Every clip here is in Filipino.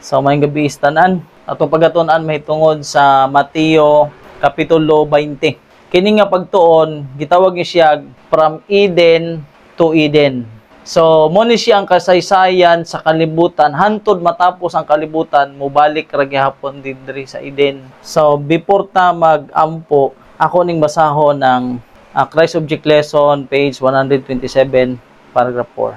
So may gabi istanan. Atong pagatunan may tungod sa Mateo Kapitulo 20. Kini nga pagtuon, gitawag ni siya from Eden to Eden. So mo ni siya ang kasaysayan sa kalibutan, hantod matapos ang kalibutan, mubalik ra gihapon diri sa Eden. So before ta mag-ampo, ako ning basahon ng Christ Object Lesson, page 127, paragraph 4.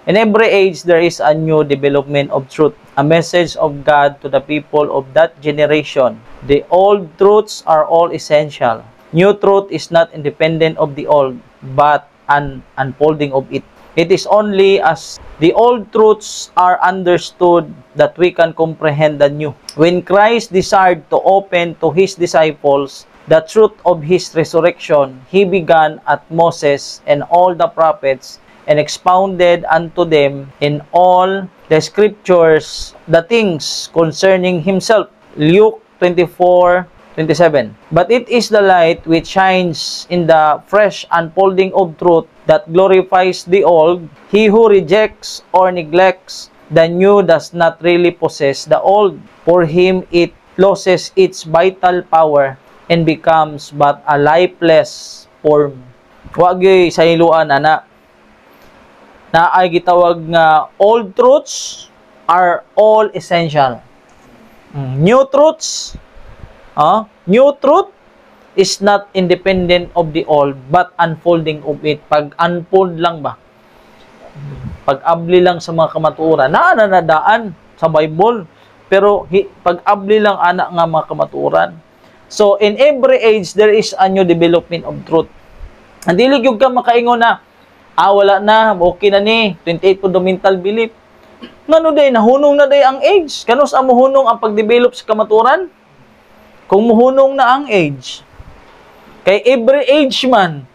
In every age, there is a new development of truth, a message of God to the people of that generation. The old truths are all essential. New truth is not independent of the old, but an unfolding of it. It is only as the old truths are understood that we can comprehend the new. When Christ desired to open to His disciples the truth of His resurrection, He began at Moses and all the prophets and expounded unto them in all the scriptures the things concerning Himself. Luke 24:27. But it is the light which shines in the fresh unfolding of truth that glorifies the old. He who rejects or neglects the new does not really possess the old. For him it loses its vital power and becomes but a lifeless form. Wagi sa iluan, ana, na ay gitawag nga old truths are all essential. New truths, new truth is not independent of the old, but unfolding of it. Pag-unfold lang ba? Pag-abli lang sa mga kamatuoran. Nadaan sa Bible, pero pag-abli lang anak nga mga kamatuoran. So, in every age, there is a new development of truth. Ang dilig yung ka makaingon na, wala na, okay na ni, 28 fundamental belief. Ngano day, nahunong na day ang age. Kanus ang muhunong ang pag-develop sa kamaturan? Kung muhunong na ang age. Kay every age man,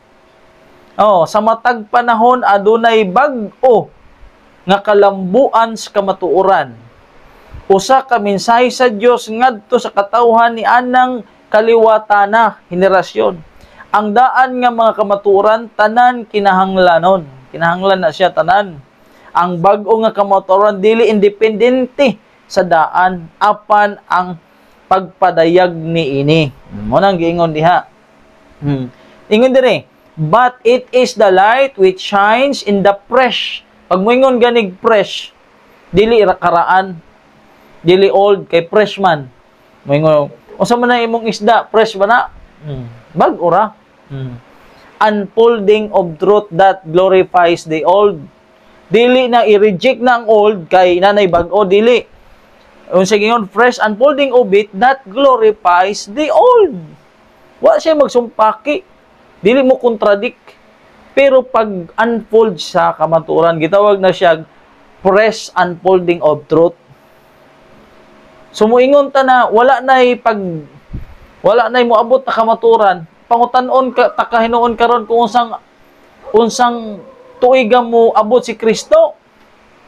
sa matag panahon, adunay bag-o nga kalambuan sa kamatuoran. Usa ka mensahe sa Dios ngadto sa katawhan ni anang kaliwatana henerasyon. Ang daan nga mga kamatuoran, tanan kinahanglanon. Kinahanglan na siya tanan. Ang bag-o nga kamatuoran, dili independente sa daan, apan ang pagpadayag ni ini. Munang giingon diha. Ingon dire, but it is the light which shines in the fresh. Pag moingon ganig fresh, dili karaan, dili old, kay fresh man. Moingon, unsa man na imong isda, fresh ba na? Bag-o ra. Unfolding of truth that glorifies the old. Dili na i-reject na ang old kay nanay bag-o, dili. Unsa gingon, fresh unfolding of it that glorifies the old. Wa siya magsumpaki. Dili mo contradict. Pero pag unfold sa kamatuoran, gitawag na siya fresh unfolding of truth. Sumuingon ta na wala nay moabot na kamatuoran. Pangutanon ka takahinoon karon kung unsang tuiga mo abot si Kristo.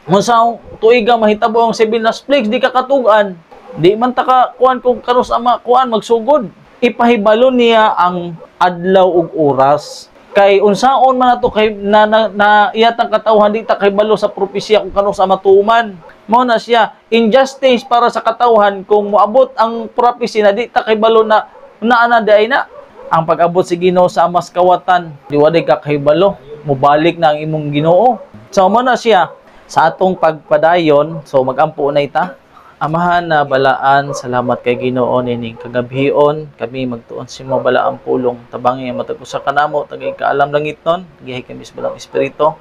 Unsang tuiga mahitabo ang 7 last plagues, di ka katugan. Di man ta ka kuan kung karos ama kuan magsugod. Ipahibalo niya ang adlaw ug oras. Kay unsaon man nato kay na iyatang katawhan di ta kahibalo sa propesya kung kanos ama tuman. Mao na siya injustice para sa katawhan kung moabot ang prophecy na di ta kahibalo na ana day na. Ang pag-abot si Ginoo sa amas kawatan, di waday ka kahibalo, mubalik na ang imong Ginoo. So mo na siya sa atong pagpadayon, so magampo na ita. Amahan na balaan, salamat kay Ginoo nining kagabhion, kami magtuon si mo balaang pulong, tabangi matag usa kanamo, tagay kaalam langitnon, gihay kami sa balang espiritu.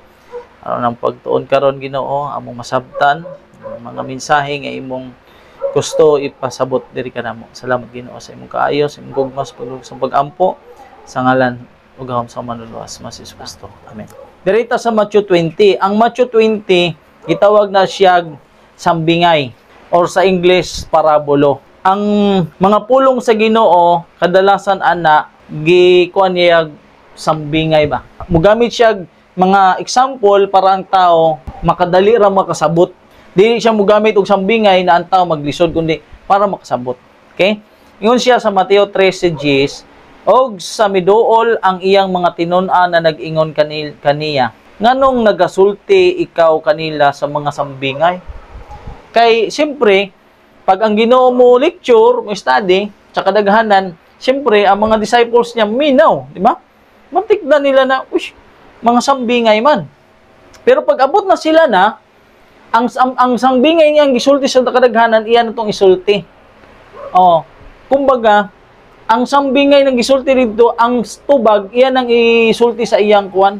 Aron ang pagtuon karon Ginoo, among masabtan, mga mensahe nga imong gusto ipasabot diri kanamo. Salamat Ginoo sa imong kaayo, sa imong gugmas sa pag-ampo sa ngalan ug gahom sa manluluwas mas Hesus Kristo. Amen. Dirita sa Matthew 20. Ang Matthew 20 gitawag na siya sambingay or sa English parabolo. Ang mga pulong sa Ginoo kadalasan ana gikuan niya sambingay ba. Mugamit siya mga example para ang tao makadali ra makasabot. Dili siya mogamit og sambingay na ang tao maglisod kundi para makasabot. Okay? Ingon siya sa Mateo 13:10, og sa miduol ang iyang mga tinun-an na nag-ingon kaniya, nganong nagasulti ikaw kanila sa mga sambingay? Kay siyempre, pag ang Ginoo mo lecture, mo study, sa kadaghanan, siyempre ang mga disciples niya minaw, di ba? Matikdan nila na, uy, mga sambingay man. Pero pag abot na sila na, ang sangbingay niyang gisulti sa kadaghanan, iyan itong isulti. Oh, kumbaga, ang sambingay ng gisulti dito, ang tubag, iyan ang isulti sa iyang kuwan.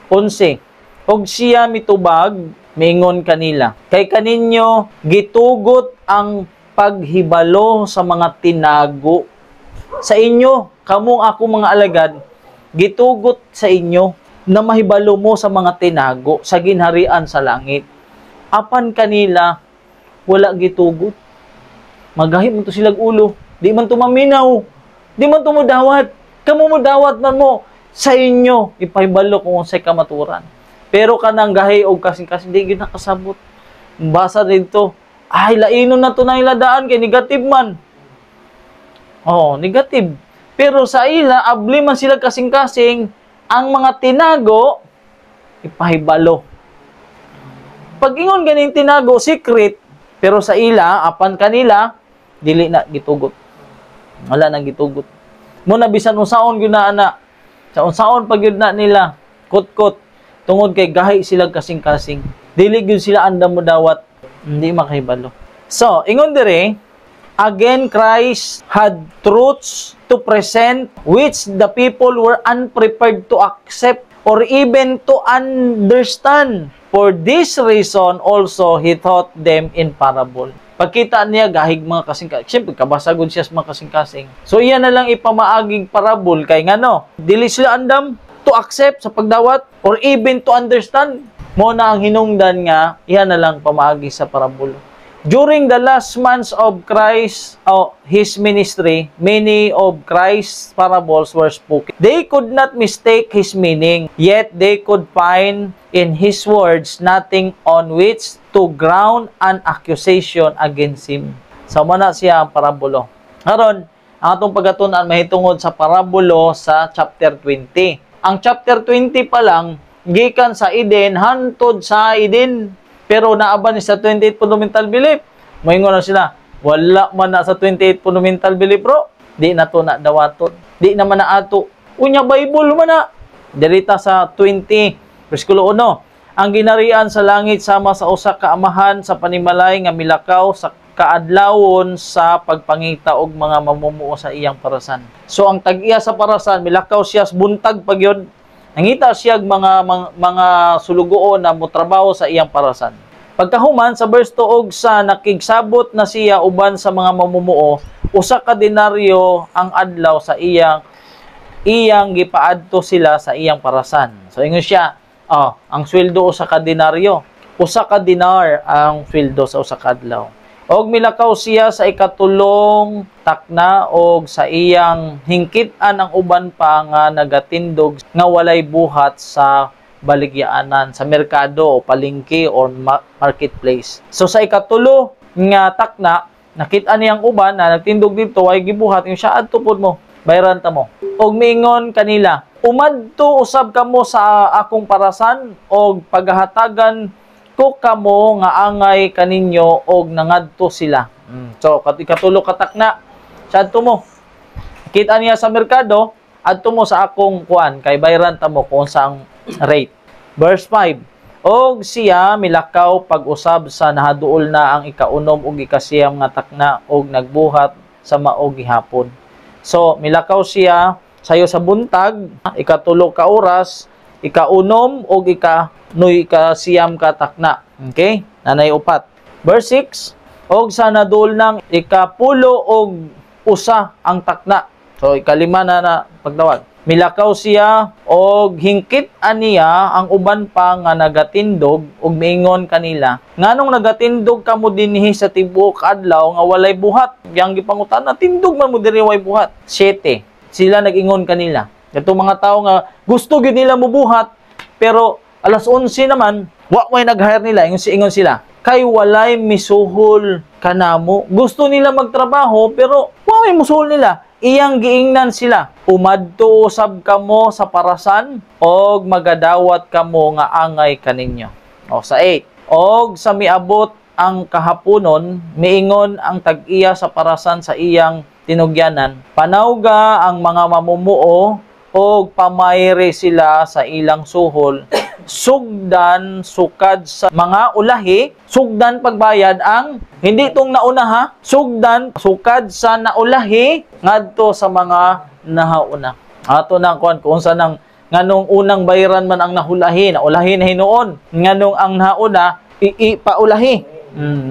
11. Og siya mitubag, mingon kanila. Kay kaninyo, gitugot ang paghibalo sa mga tinago. Sa inyo, kamong ako mga alagad, gitugot sa inyo na mahibalo mo sa mga tinago sa ginharian sa langit. Apan kanila, wala gitugot. Magahit mo to silang ulo. Di man tumaminaw. Di man tumudawat. Kamu mo dawat man mo sa inyo. Ipahibalo kung sa kamaturan. Pero kanang gahi o kasing-kasing, di ginakasabot. Basa dito, ay, lainon na to na iladaan kay negative man. Oh, negative. Pero sa ila, abli man sila kasing-kasing, ang mga tinago, ipahibalo. Pag ingon ganing tinago, secret, pero sa ila, apan kanila, dili na gitugot. Wala nang gitugot. Muna bisan unsaon gyud na ana. Sa unsaon pag gyud na nila kot-kot tungod kay gahi sila kasing-kasing. Dili gyud sila andam mo dawat, hindi makahibalo. So, ingon dire, again Christ had truths to present which the people were unprepared to accept or even to understand. For this reason also he taught them in parable. Pagkita niya gahig mga kasing-kasing. Siyempre, kabasagod siya sa mga kasing-kasing. So, iyan na lang ipamaaging parable kay ngano. Dili sila andam to accept sa pagdawat or even to understand. Mo na ang hinungdan nga, iyan na lang pamaagi sa parable. During the last months of Christ, His ministry, many of Christ's parables were spoken. They could not mistake His meaning, yet they could find in His words nothing on which to ground an accusation against Him. So, mana siya ang parabulo. Karon, ang atong pagatunan mahitungod sa parabulo sa chapter 20. Ang chapter 20 pa lang, gikan sa Eden, hantod sa Eden. Pero naaban ni sa 28 fundamental belief. Moingon na sila, wala man na sa 28 fundamental belief, bro. Di na to na dawaton. Di naman na ato. Unya Bible man na. Dirita sa 20, versikulo 1. Ang ginarian sa langit sama sa usa ka amahan sa panimalay nga milakaw sa kaadlawon sa pagpangita og mga mamumuo sa iyang parasan. So ang tag-iya sa parasan, milakaw siya sa buntag pagyod. Nangita siya mga sulugoon na motrabaho sa iyang parasan. Pagkahuman sa verse 2 og sa nakigsabot na siya uban sa mga mamumuo, usa ka denaryo ang adlaw sa iyang gipaadto sila sa iyang parasan. So ingon siya, ang sweldo usa ka denaryo, usa ka dinar ang sweldo sa usa ka adlaw. Og milakaw siya sa ikatulong takna og sa iyang hingkit-an ang uban pa nga nagatindog nga walay buhat sa baligyaanan sa merkado o palengke or marketplace. So sa ikatulo nga takna, nakit-an niyang uban na nagtindog dito ay gibuhat yung siya adto pud mo, bayran ta mo. Og miingon kanila, umadto usab kamo sa akong parasan og paghahatagan ko kamo nga angay kaninyo og nangadto sila. So, ikatulo katakna, sa adto mo. Kita niya sa merkado, adto mo sa akong kuan, kay bayran ta mo kung saang rate. Verse 5, og siya milakaw pag-usab sa nahaduol na ang ikaunom ug ikasiyam nga takna og nagbuhat sa maog gihapon. So, milakaw siya sayo sa buntag, ikatulo ka oras, ikaunom og ikasiyam ka takna. Okay? Nanay upat. Verse 6, og sa nadul ng ikapulo og usa ang takna. So, ikalima na pagdawat. Milakaw siya og hingkit aniya ang uban pa nga nagatindog og miingon kanila, nganong nagatindog kamo dinhi sa tibuok adlaw nga walay buhat? Yang gipangutan na tindog man mo diri way buhat. 7. Sila nag-ingon kanila. Katong mga tao nga gusto gyud nila mobuhat pero alas 11 naman wa may nag-hire nila, ingon sila. Kay walay misuhol kanamo. Gusto nila magtrabaho pero wa may musuhol nila. Iyang giingnan sila, umadto usab kamo sa parasan og magadawat kamo nga angay kaninyo. O sa 8, og sa miabot ang kahaponon, miingon ang tag-iya sa parasan sa iyang tinugyanan. Panawga ang mga mamumuo o pamayre sila sa ilang suhol. Sugdan sukad sa mga ulahi, sugdan pagbayad ang hindi itong nauna ha, sugdan sukad sa naulahi ngadto sa mga nahauna. Ato na kuan kung sa nang nganong unang bayaran man ang nahulahi, naulahi na hinuon, nganong ang nauna ipaulahi.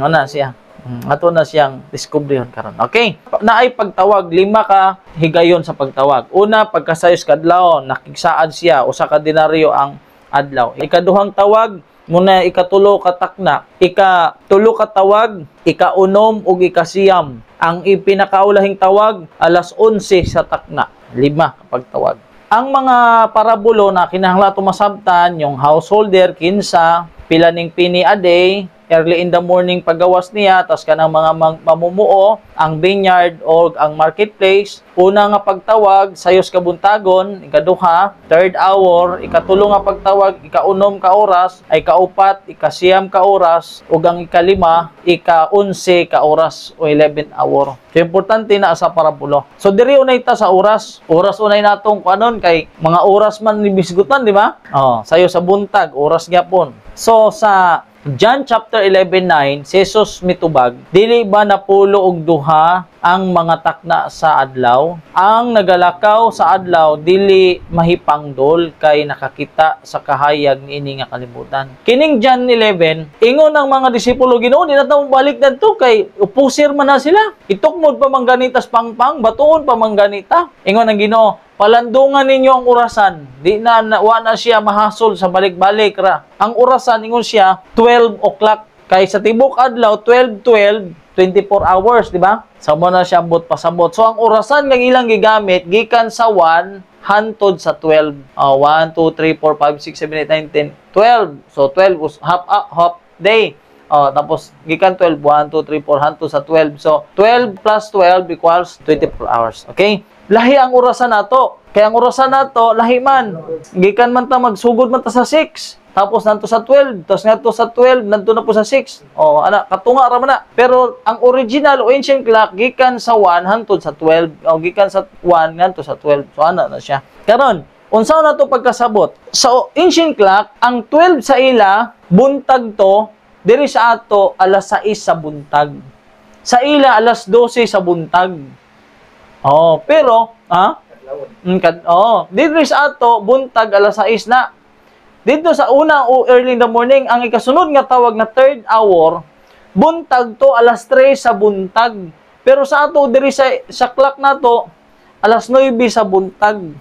Ano siya? Ato na siyang discoveryhon karon. Okay? Naay pagtawag, 5 ka higayon sa pagtawag. Una, pagkasayos kadlaw, nakigsaad siya, usa ka denaryo ang adlaw. Ikaduhang tawag, muna ikatulo ka takna. Ikatulo ka tawag, ikaunom ug ikasiyam. Ang ipinakaulahing tawag, alas 11 sa takna. 5 ka pagtawag. Ang mga parabulo na kinahanglan masabtan, yung householder, kinsa, pila ning pini a day, early in the morning paggawas niya, tas kanang mga mamumuo, ang vineyard o ang marketplace. Una nga pagtawag, sayos kabuntagon, ikaduha, third hour, ikatulo nga pagtawag, ikaunom ka oras, ay kaupat, ikasiyam ka oras, ug ang ikalima, ika-11 ka oras o 11 hour. So, importante na sa parabulo. So, diri unay ta sa oras. Oras unay natong kuanon kay mga oras man ni bisgutan, di ba? Oh, sayo sa buntag, oras gyapon. So, sa John chapter 11:9, si Jesus mitubag, dili ba napulo og duha ang mga takna sa adlaw? Ang nagalakaw sa adlaw dili mahipangdol kay nakakita sa kahayag niini nga kalibutan. Kining John 11, ingon ang mga disipulo, Ginoo, di na ta balik dadto kay upusir man na sila. Itukmod pa manganitas pangpang, batuon pa mangganita. Ingon ang Ginoo, palandungan ninyo ang orasan. Di na wa na siya mahasol sa balik-balik ra. Ang orasan ingon siya 12 o'clock. Kay sa tibok adlaw 12 24 hours, di ba? Sa mo na siya ambot pasabot. So ang orasan nga ilang gigamit gikan sa 1 hantod sa 12. 1 2 3 4 5 6 7 8 9 10 12. So 12 was half day. Tapos gikan 12 1 2 3 4 hantod sa 12. So 12 plus 12 equals 24 hours. Okay? Lahi ang orasan nato. Kaya ang orasan nato lahi man. Gikan man ta magsugod man ta sa 6. Tapos nanto sa 12, tapos ngadto sa 12, nanto na po sa 6. Katunga ra man na. Pero ang original o ancient clock gikan sa 1 hangtod sa 12, o gikan sa 1 ngadto sa 12. So ana na siya. Karon, unsa na to pagkasabot? Sa ancient clock, ang 12 sa ila buntag to, diri sa ato alas 6 sa buntag. Sa ila alas 12 sa buntag. Pero diri sa ato buntag alas 6 na. Dito sa una o early in the morning, ang ikasunod nga tawag na third hour, buntag to alas 3 sa buntag. Pero sa ato diri sa clock na to, alas 9 sa buntag.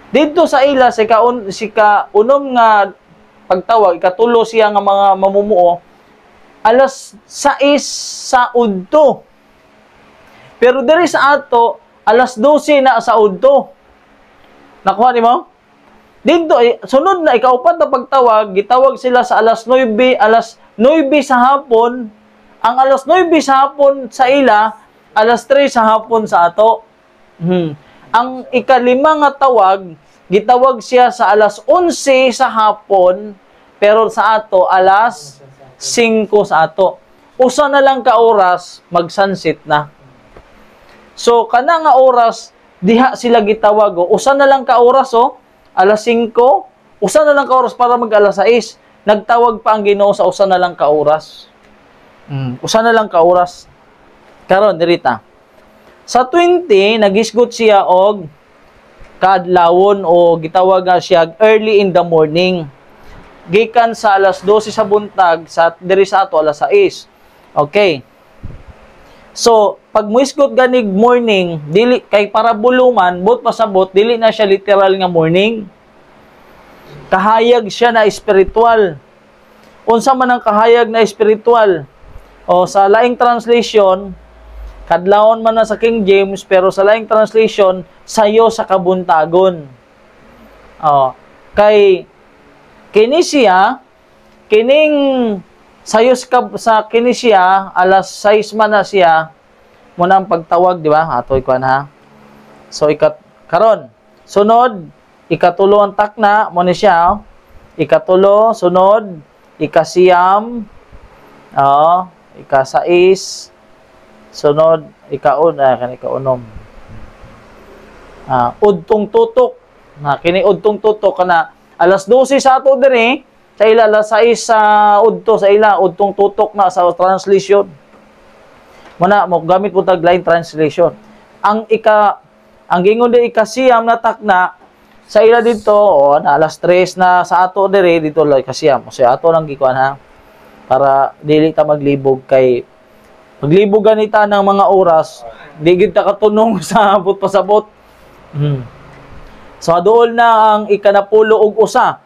Dito sa ila si kaunom nga pagtawag, ikatulo siya nga mga mamumuo, alas 6 sa udto. Pero diri sa ato, alas 12 na sa udto. Nakuha ni mo? Dito, sunod na, ikaupat na pagtawag, gitawag sila sa alas 9 sa hapon. Ang alas 9 sa hapon sa ila, alas 3 sa hapon sa ato. Ang ikalima nga tawag, gitawag siya sa alas 11 sa hapon, pero sa ato, alas 5 sa ato. Usa na lang ka oras, mag-sunset na. So, kana nga oras, diha sila gitawag. Usa na lang ka oras, alas 5, usa na lang ka oras para mag alas 6. Nagtawag pa ang Ginoo sa usa na lang ka oras. Usa na lang ka oras. Karon dirita. Sa 20, nagisgot siya og kaadlawon o gitawag nga siya early in the morning. Gikan sa alas 12 sa buntag sa diri sa ato alas 6. Okay. So, pag muisgot ganig morning, dili kay para buluman, bot pasabot, dili na siya literal nga morning. Kahayag siya na espiritual. Unsa man ang kahayag na espiritual? Sa laing translation, kadlawon man na sa King James, pero sa laing translation, sayo sa kabuntagon. Kay kini siya, kining sayos sa kini siya, alas 6 man na siya, muna ang pagtawag, di ba? Atoy ko na. So, karon sunod, ikatulo ang takna, muna siya, ikatulo, sunod, ikasiyam, Oo, ika-6, sunod, ika-unom. Udtong tutok. Kini udtong tutok kana alas 12 sa ato diri, sa ila alas 6 sa udto sa ila udtong tutok na sa translation. Muna mo gamit po tag line translation. Ang gingon di ikasiyam na takna sa ila dito na alas 3 na sa ato diri dito lang ikasiyam. So ato lang gikuan ha para dili ta maglibog kay maglibog ganita ng mga oras di gid ta katunong sa abot pasabot. So dool na ang ikanapulo og usa.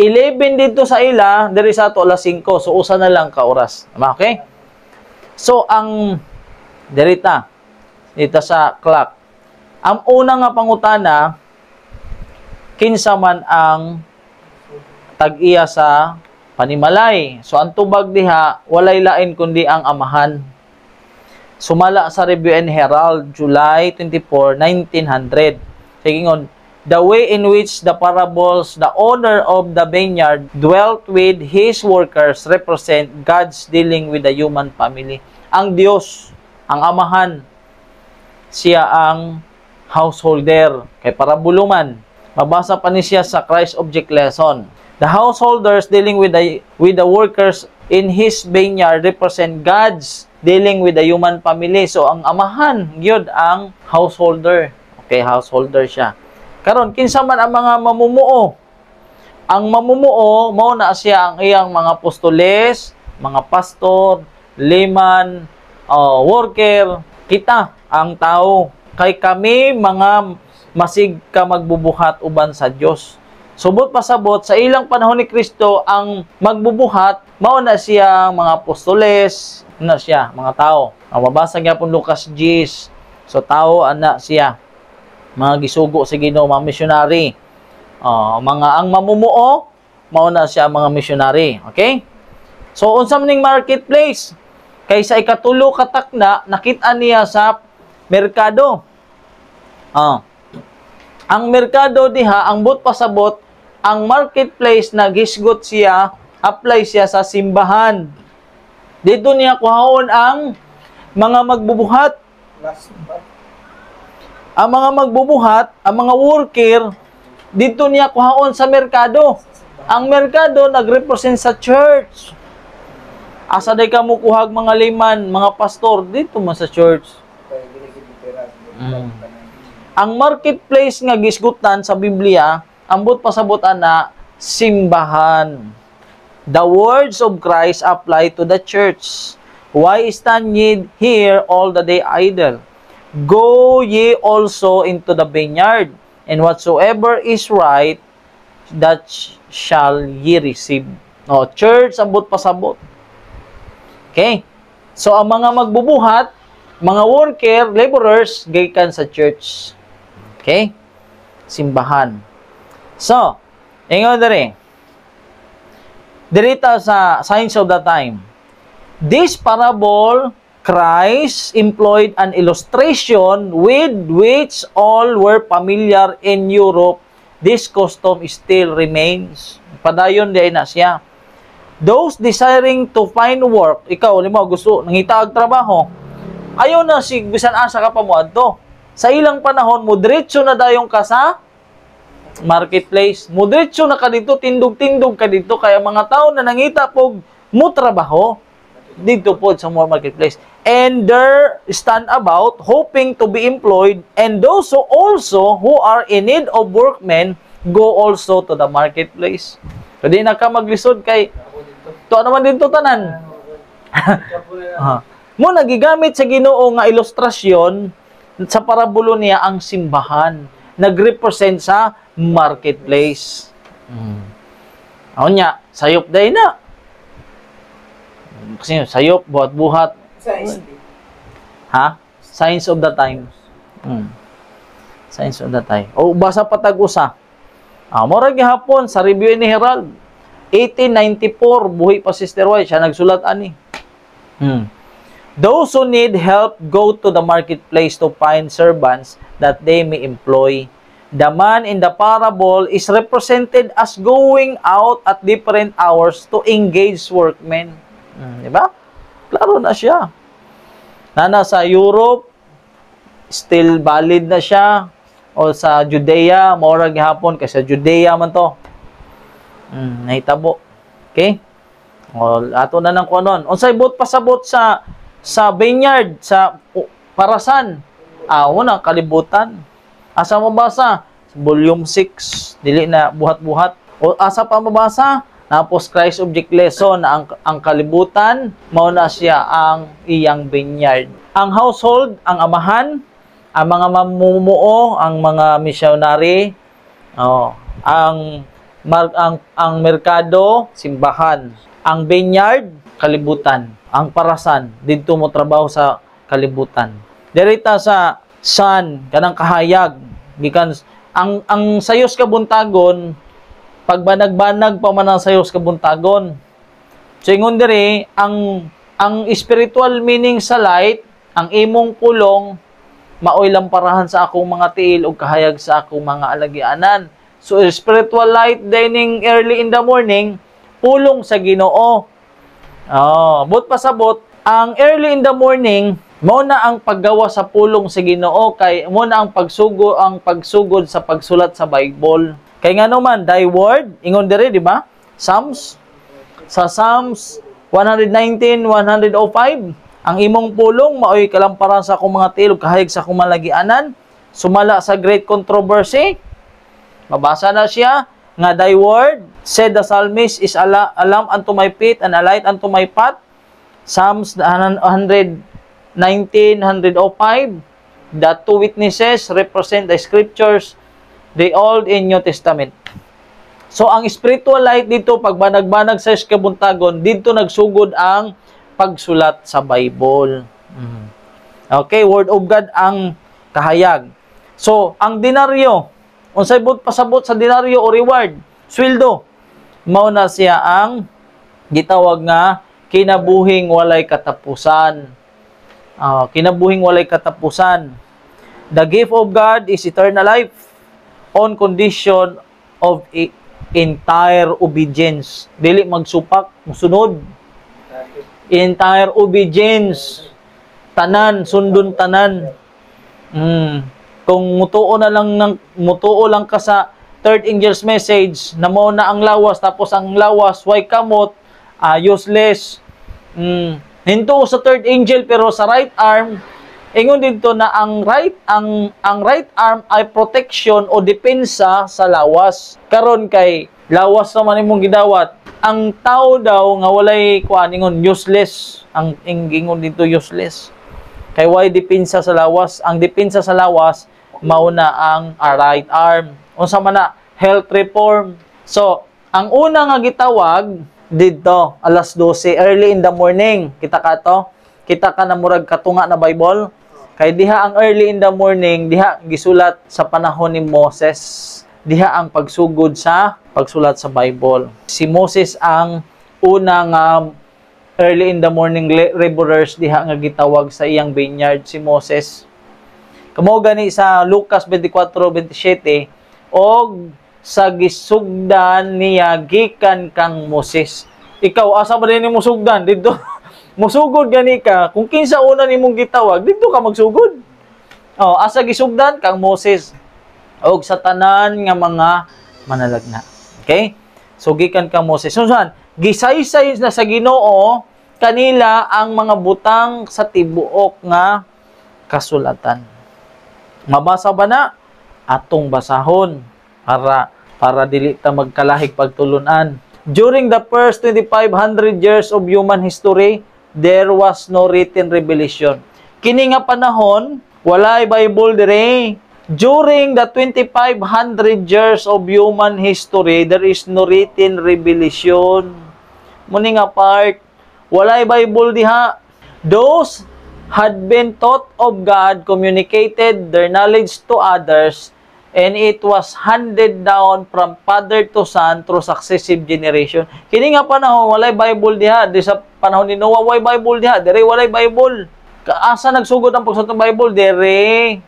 11 dito sa ila diri sa ato alas 5. So usa na lang ka oras. Okay? So ang derita dito sa clock. Ang una nga pangutana kinsa man ang tag-iya sa panimalay. So ang tubag diha walay lain kundi ang amahan. Sumala sa Review and Herald July 24, 1900. Sigingon, the way in which the parables the owner of the vineyard dwelt with his workers represent God's dealing with the human family. Ang Diyos, ang amahan, siya ang householder. Kay parabuluman, mabasa pa ni siya sa Christ Object Lesson. The householders dealing with the workers in his vineyard represent God's dealing with the human family. So ang amahan gyud ang householder. Okay, householder siya. Karon kinsa man ang mga mamumuo? Ang mamumuo mao na siya ang iyang mga apostoles, mga pastor, layman, worker, kita ang tao. Kay kami mga masig ka magbubuhat uban sa Dios. Subot pasabot sa ilang panahon ni Kristo ang magbubuhat mao na siya mga apostoles, na siya mga tao. Ang mabasa gyapon Lucas 10. So tao ana siya. Mga gisugo sa Ginoo, mga missionary. Mga ang mamumuo mao na siya mga missionary. Okay? So unsa maning marketplace? Kay sa ikatulo katakna nakita niya sa merkado. Ang merkado diha ang but pasabot ang marketplace na gisgot siya, apply siya sa simbahan. Dito niya kuhaon ang mga magbubuhat. Ang mga magbubuhat, ang mga worker, dito niya kuhaon sa merkado. Ang merkado nagrepresent sa church. Asa day ka mo kuhag mga layman, mga pastor, dito man sa church. Ang marketplace nga gisgutan sa Biblia, ambot pasabotan na simbahan. The words of Christ apply to the church. Why stand ye here all the day idle? Go ye also into the vineyard, and whatsoever is right, that shall ye receive. Church, ambot pasabot. Okay? So, ang mga magbubuhat, mga worker, laborers, gikan sa church. Okay? Simbahan. So, ingon diri. Dirita sa Signs of the Time. This parable, Christ employed an illustration with which all were familiar in Europe. This custom still remains. Padayon di na siya. Those desiring to find work, ikaw, limo gusto nangita og trabaho, ayaw na si bisan asa ka pa mo adto. Sa ilang panahon mo diretso na dayon ka sa marketplace. Mo diretso na ka dito, tindog-tindog ka dito kaya mga tao na nangita pog mo trabaho dito po sa marketplace. And there stand about hoping to be employed, and those who also who are in need of workmen go also to the marketplace. So di na ka maglisod kay to naman dito tanan. Mo nagigamit sa Ginoo nga ilustrasyon sa parabulo niya ang simbahan. Nagrepresent sa marketplace. Ako niya, sayop day na. Kasi sayop, buhat-buhat. Signs of the Times. Signs of the Time. O basa patag-usa. Mora gihapon sa Review ni Herald. 1894, buhi pa Sister White, siya nagsulat ani. Those who need help go to the marketplace to find servants that they may employ. The man in the parable is represented as going out at different hours to engage workmen. Diba? Klaro na siya. Na nasa Europe, still valid na siya. O sa Judea, maura gihapon kasi sa Judea man to. Nahitabo. Okay? O ato na nang kuanon. Unsay bot pasabot sa vineyard sa Parasan. Una kalibutan. Asa mabasa? Volume 6, dili na buhat-buhat. O asa pa mabasa? Na post-Christ object lesson na ang kalibutan mao na siya ang iyang vineyard. Ang household, ang amahan, ang mga mamumuo, ang mga missionary, ang merkado, simbahan. Ang vineyard, kalibutan. Ang parasan, dito mo trabaho sa kalibutan. Dirita sa sun, kanang kahayag, gikan ang sayos kabuntagon, pagbanag-banag pa man ang sayos kabuntagon. So ingon diri, ang spiritual meaning sa light, ang imong pulong maoy lamparahan sa akong mga tiil ug kahayag sa akong mga alagianan. So spiritual light dining early in the morning, pulong sa Ginoo. But pasabot, ang early in the morning mao na ang paggawa sa pulong sa Ginoo kay mao na ang pagsugod sa pagsulat sa Bible. Kay ngano man thy word ingon diri di ba? Psalms 119, 105 ang imong pulong maoy kalamparan sa akong mga tiil ug kahayag sa akong malagianan. Sumala sa great controversy. Mabasa na siya nga thy word, said the psalmist, is a lamp unto my feet and a light unto my path. Psalms 119, 105. The two witnesses represent the scriptures, the Old and New Testament. So ang spiritual light dito pagbanag-banag sa kabuntagon, dito nagsugod ang pagsulat sa Bible. Okay, word of God ang kahayag. So, ang denaryo, unsay bot pasabot sa denaryo o reward, sweldo, mao na siya ang gitawag nga kinabuhing walay katapusan. Kinabuhing walay katapusan. The gift of God is eternal life on condition of entire obedience. Dili magsupak, musunod. Entire obedience. Tanan, sundon tanan. Kung mutuo lang ka sa third angel's message, na mo na ang lawas, tapos ang lawas, way kamot, useless. Hinto sa third angel, pero sa right arm, ingon dito na ang right arm ay protection o depensa sa lawas. Karon kay lawas naman imong gidawat. Ang tao daw nga walay kuan ingon useless. Ang ingon dito useless. Kay way depensa sa lawas. Ang depensa sa lawas mao na ang right arm. Unsa man na health reform. So, ang una nga gitawag dito alas 12 early in the morning. Kita ka to? Kita ka na murag katunga na Bible? Kay diha ang early in the morning, diha gisulat sa panahon ni Moses. Diha ang pagsugod sa pagsulat sa Bible. Si Moses ang unang early in the morning laborers diha nga gitawag sa iyang vineyard, si Moses. Kamo gani sa Lucas 24:27 og sa gisugdan niya gikan kang Moses. Ikaw asa ba din mo sugdan didto? Musugod gani ka, kung kinsa una nimong gitawag, dito ka magsugod. Asa gisugdan kang Moses og sa tanan nga mga manalagna. Okay? So gikan kang Moses. So gisaysay na sa Ginoo kanila ang mga butang sa tibuok nga kasulatan. Mabasa ba na? Atong basahon para dili ta magkalahig pagtulunan. During the first 2500 years of human history, there was no written revelation. Kini nga panahon, walay Bible dire. During the 2500 years of human history, there is no written revelation. Muni nga part, walay Bible diha. Those had been taught of God, communicated their knowledge to others, and it was handed down from father to son through successive generation. Kini nga panahon, walay Bible diha. Di sa panahon ni Noah, walay Bible diha. Dire walay Bible. Kaasa nagsugod ang pagsulat ng Bible? Dire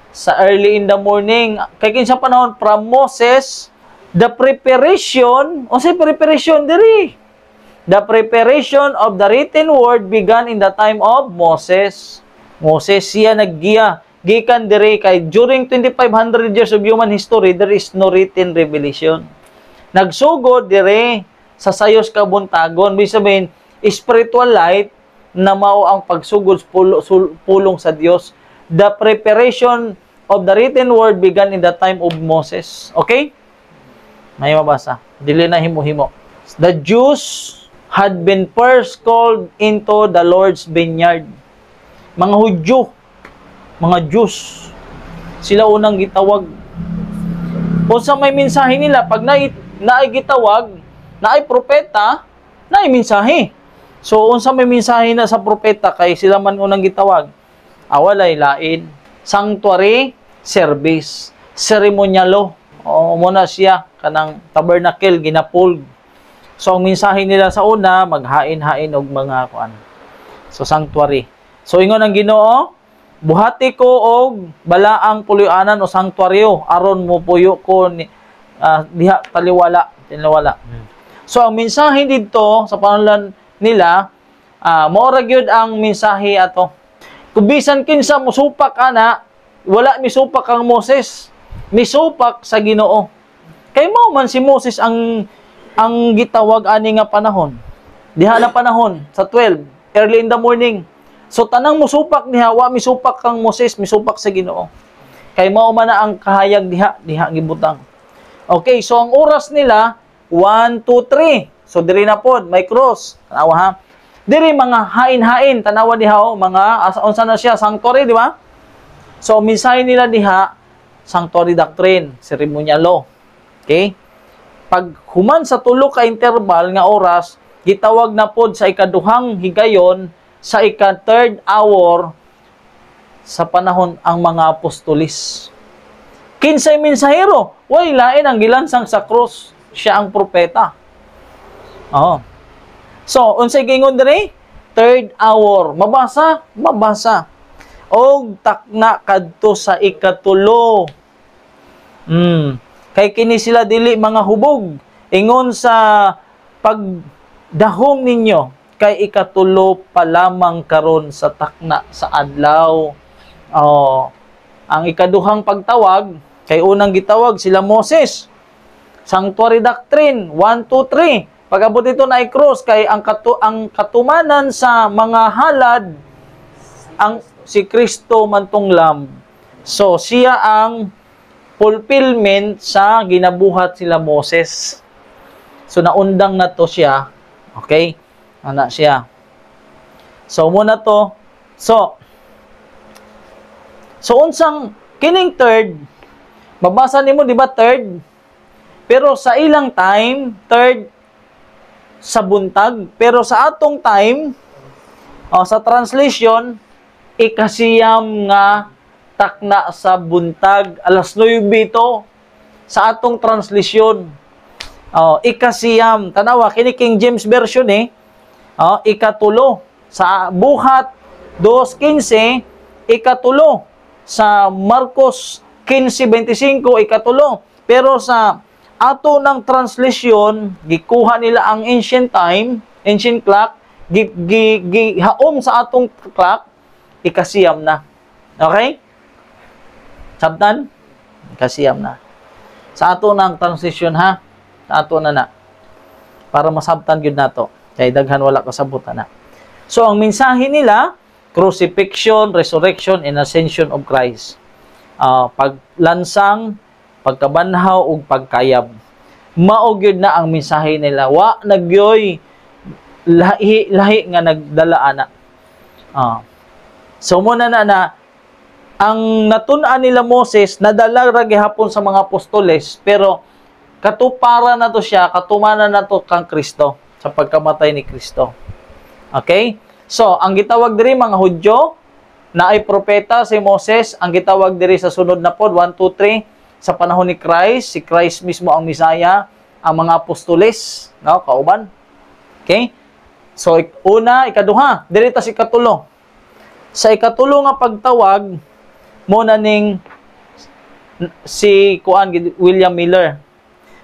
sa early in the morning. Kay kinsa panahon from Moses, the preparation, o say preparation dire. The preparation of the written word began in the time of Moses. Moses siya naggiya. Gikan dire kay during 2500 years of human history, there is no written revelation. Nagsugod dire sa sayos kabuntagon. Ibig sabihin, spiritual light na mao ang pagsugod pulong sa Dios. The preparation of the written word began in the time of Moses. Okay? May mabasa. Dili na himo-himo. The Jews had been first called into the Lord's vineyard. Mga Hudyo, mga Jews, sila unang gitawag. O sa may mensahe nila, pag naay gitawag, naay propeta, naay mensahe. So, unsa may mensahe na sa propeta, kay sila man unang gitawag. Awalay lain. Sanctuary service. Ceremonialo. O, muna siya, kanang tabernacle, ginapulg. So, ang mensahe nila sa una, maghain-hain og mga kuan. So, sanctuary. So, ingon ang Ginoo, buhati ko og balaang pulyoanan o sanctuaryo aron mo puyo ko diha taliwala. So, ang mensahe dito sa panahon nila, maora gyud ang mensahe ato. Kubisan kinsa mosupak ana, wala misupak kang Moses. Misupak sa Ginoo. Kay mao man si Moses ang gitawag ani nga panahon. Diha na panahon sa 12, early in the morning. So tanang musupak niya, wa misupak kang Moses, misupak sa Ginoo. Kay mao man na ang kahayag diha gibutang. Okay, so ang oras nila 1 2 3. So diri na pod may cross. Tanawa ha. Diri mga hain-hain, tanawa diha mga unsa na siya sanctuary, di ba? So mensahe nila diha sanctuary doctrine, ceremonial law. Okay? Pag human sa tulo ka interval nga oras, gitawag na pod sa ikaduhang higayon sa ika-third hour sa panahon ang mga apostolis. Kinsay mensahero, way lain ang gilansang sa cross, siya ang propeta. Oh. So, unsay gingon diri? Third hour. Mabasa? Mabasa. Og takna kadto sa ikatulo. Kay kini sila dili mga hubog. Ingon sa pagdahom ninyo, kay ikatulo pa lamang karon sa takna sa adlaw. Ang ikaduhang pagtawag, kay unang gitawag sila Moses. Sanctuary doctrine, 1, 2, 3. Pag-abot ito na i-cross, kay ang katumanan sa mga halad, ang si Kristo mantong lamb. So, siya ang fulfillment sa ginabuhat sila Moses. So, naundang na to siya. Okay? Ana siya. So, muna to. So, unsang kining third, mabasa nimo di ba third? Pero sa ilang time, third sa buntag. Pero sa atong time, sa translation, ikasiyam nga takna sa buntag, alas 9 ito sa atong translation. Ikasiyam, tanawa, kini King James Version ikatulo. Sa buhat 2:15, ikatulo. Sa Marcos 15:25, ikatulo. Pero sa ato ng translation, gikuha nila ang ancient time, ancient clock, gihaom sa atong clock, ikasiyam na. Okay? Sabtan? Ikasiyam na. Sa ato ng translation ha, sa ato na. Para masabtan gyud nato. Kay daghan wala kasabutan na. So ang mensahe nila, crucifixion, resurrection, and ascension of Christ. Paglansang, pagkabanhaw ug pagkayab. Mao gyud na ang mensahe nila. Wa nagyoy lahi nga nagdala ana. So muna na ang natun-an nila Moses nadala ra gihapon sa mga apostoles, pero katuparan na to siya, katumanan na to kang Kristo sa pagkamatay ni Kristo. Okay? So ang gitawag diri mga Hudyo na ay propeta si Moses, ang gitawag diri sa sunod na pod 1, 2, 3 sa panahon ni Christ, si Christ mismo ang Misaya, ang mga apostoles, no, kauban. Okay? So una, ikaduha, diri ta si ikatulo. Sa ikatulo nga pagtawag mo na ning si William Miller.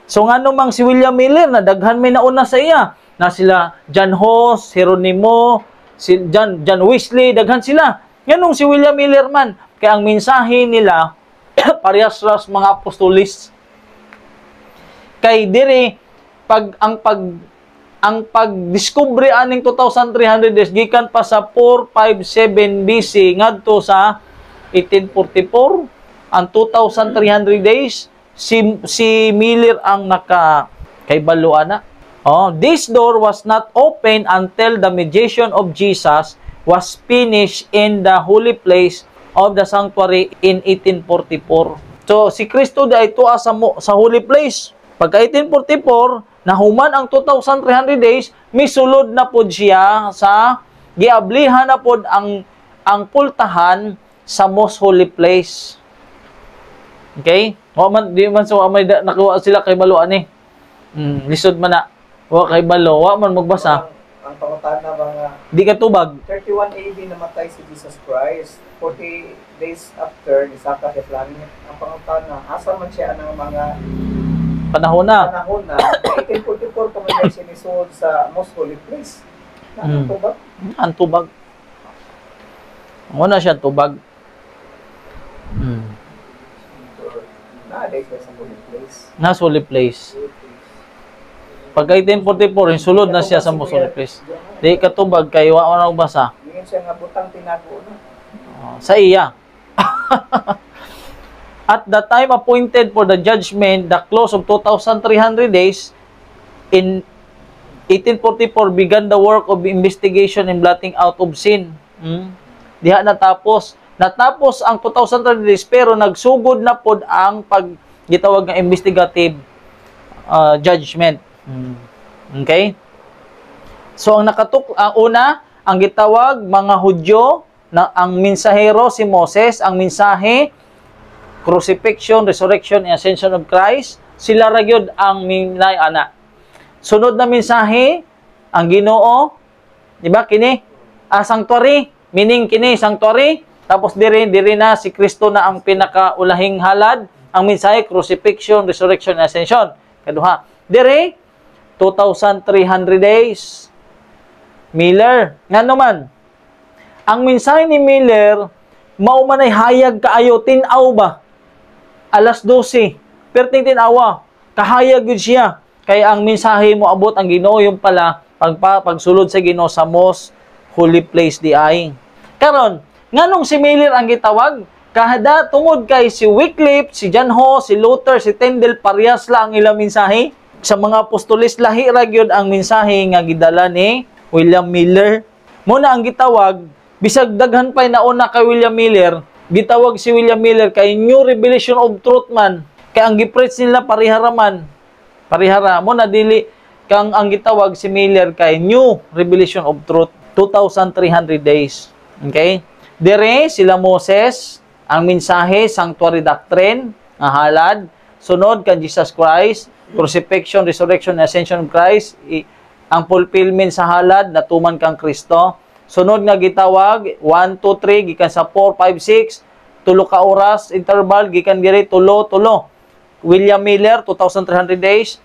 So ngano mang si William Miller na daghan may nauna sa iya. na sila John Hus, Jeronimo, si John Wesley, daghan sila. Nganong si William Miller man, kaya ang mensahe nila parehas ras mga apostolis. Kay dire ang pagdiskubre aning 2,300 years gikan pa sa 457 BC ngadto sa 1844 ang 2,300 days si Miller ang nakaibalo ana. This door was not open until the mediation of Jesus was finished in the holy place of the sanctuary in 1844. So si Kristo di ay tuwa sa holy place. Pagka 1844 nahuman ang 2,300 days, misulod na pod siya sa giablihan na pod ang pultahan sa most holy place. Okay? Di man so may nakuha sila kay balo ani. Lisod man na. Wa kay balo, wa man magbasa. Ang pangutana mga Di ka tubag. 31 AD namatay si Jesus Christ. 40 days after ni Saka de Flamin. Ang pangutana, asa man siya ng mga Panahon na. 1844 pumunta siya ni Saul sa most holy place. Ang tubag? Ang tubag. Una siya tubag. Naaday siya sa holy place. Nasa holy place. Pagka 1844, sulod na siya sa most holy place. Di katubag kay wa na basa. Ngayon siya nga butang tinago na. Sa iya. At the time appointed for the judgment, the close of 2,300 days, in 1844 began the work of investigation and blotting out of sin. Diha natapos. Natapos ang 2,300 days, pero nagsugod na pod ang paggitawag ng investigative judgment. Okay? So ang una, ang gitawag mga Hudyo, na ang mensahero si Moses, ang mensahe crucifixion, resurrection, and ascension of Christ, sila ra gyud ang minay ana. Sunod na mensahe ang Ginoo, di ba kini? Sanctuary, meaning kini sanctuary, tapos diri na si Kristo na ang pinakaulahing halad, ang mensahe crucifixion, resurrection, and ascension. Kaduha, diri 2,300 days. Miller, ngano man? Ang mensahe ni Miller mao man ay hayag kaayo, tin-aw ba? Alas 12, perting tinawa, kahayag yun siya. Kaya ang mensahe mo abot ang Ginoo yung pala pagsulod sa Ginoo sa most holy place di ay. Karon, nganong si Miller ang gitawag? Kahada tungod kay si Wycliffe, si John Hus, si Luther, si Tyndale parehas la ang ilang mensahe. Sa mga apostolis lahi ra gyud ang mensahe nga gidala ni William Miller. Muna ang gitawag, bisag daghan pay nauna kay William Miller, gitawag si William Miller kay New Revelation of Truth man. Kay ang gipreach nila parihara man. Parihara mo na dili kang ang gitawag si Miller kay New Revelation of Truth. 2,300 days. Okay? Dire sila Moses, ang mensahe sanctuary doctrine, nga halad, sunod kan Jesus Christ, crucifixion, resurrection, ascension of Christ, ang fulfillment sa halad natuman kang Kristo. Sunod nga gitawag 1, 2, 3 gikan sa 4, 5, 6 tulo ka oras interval gikan diri tulo. William Miller 2,300 days.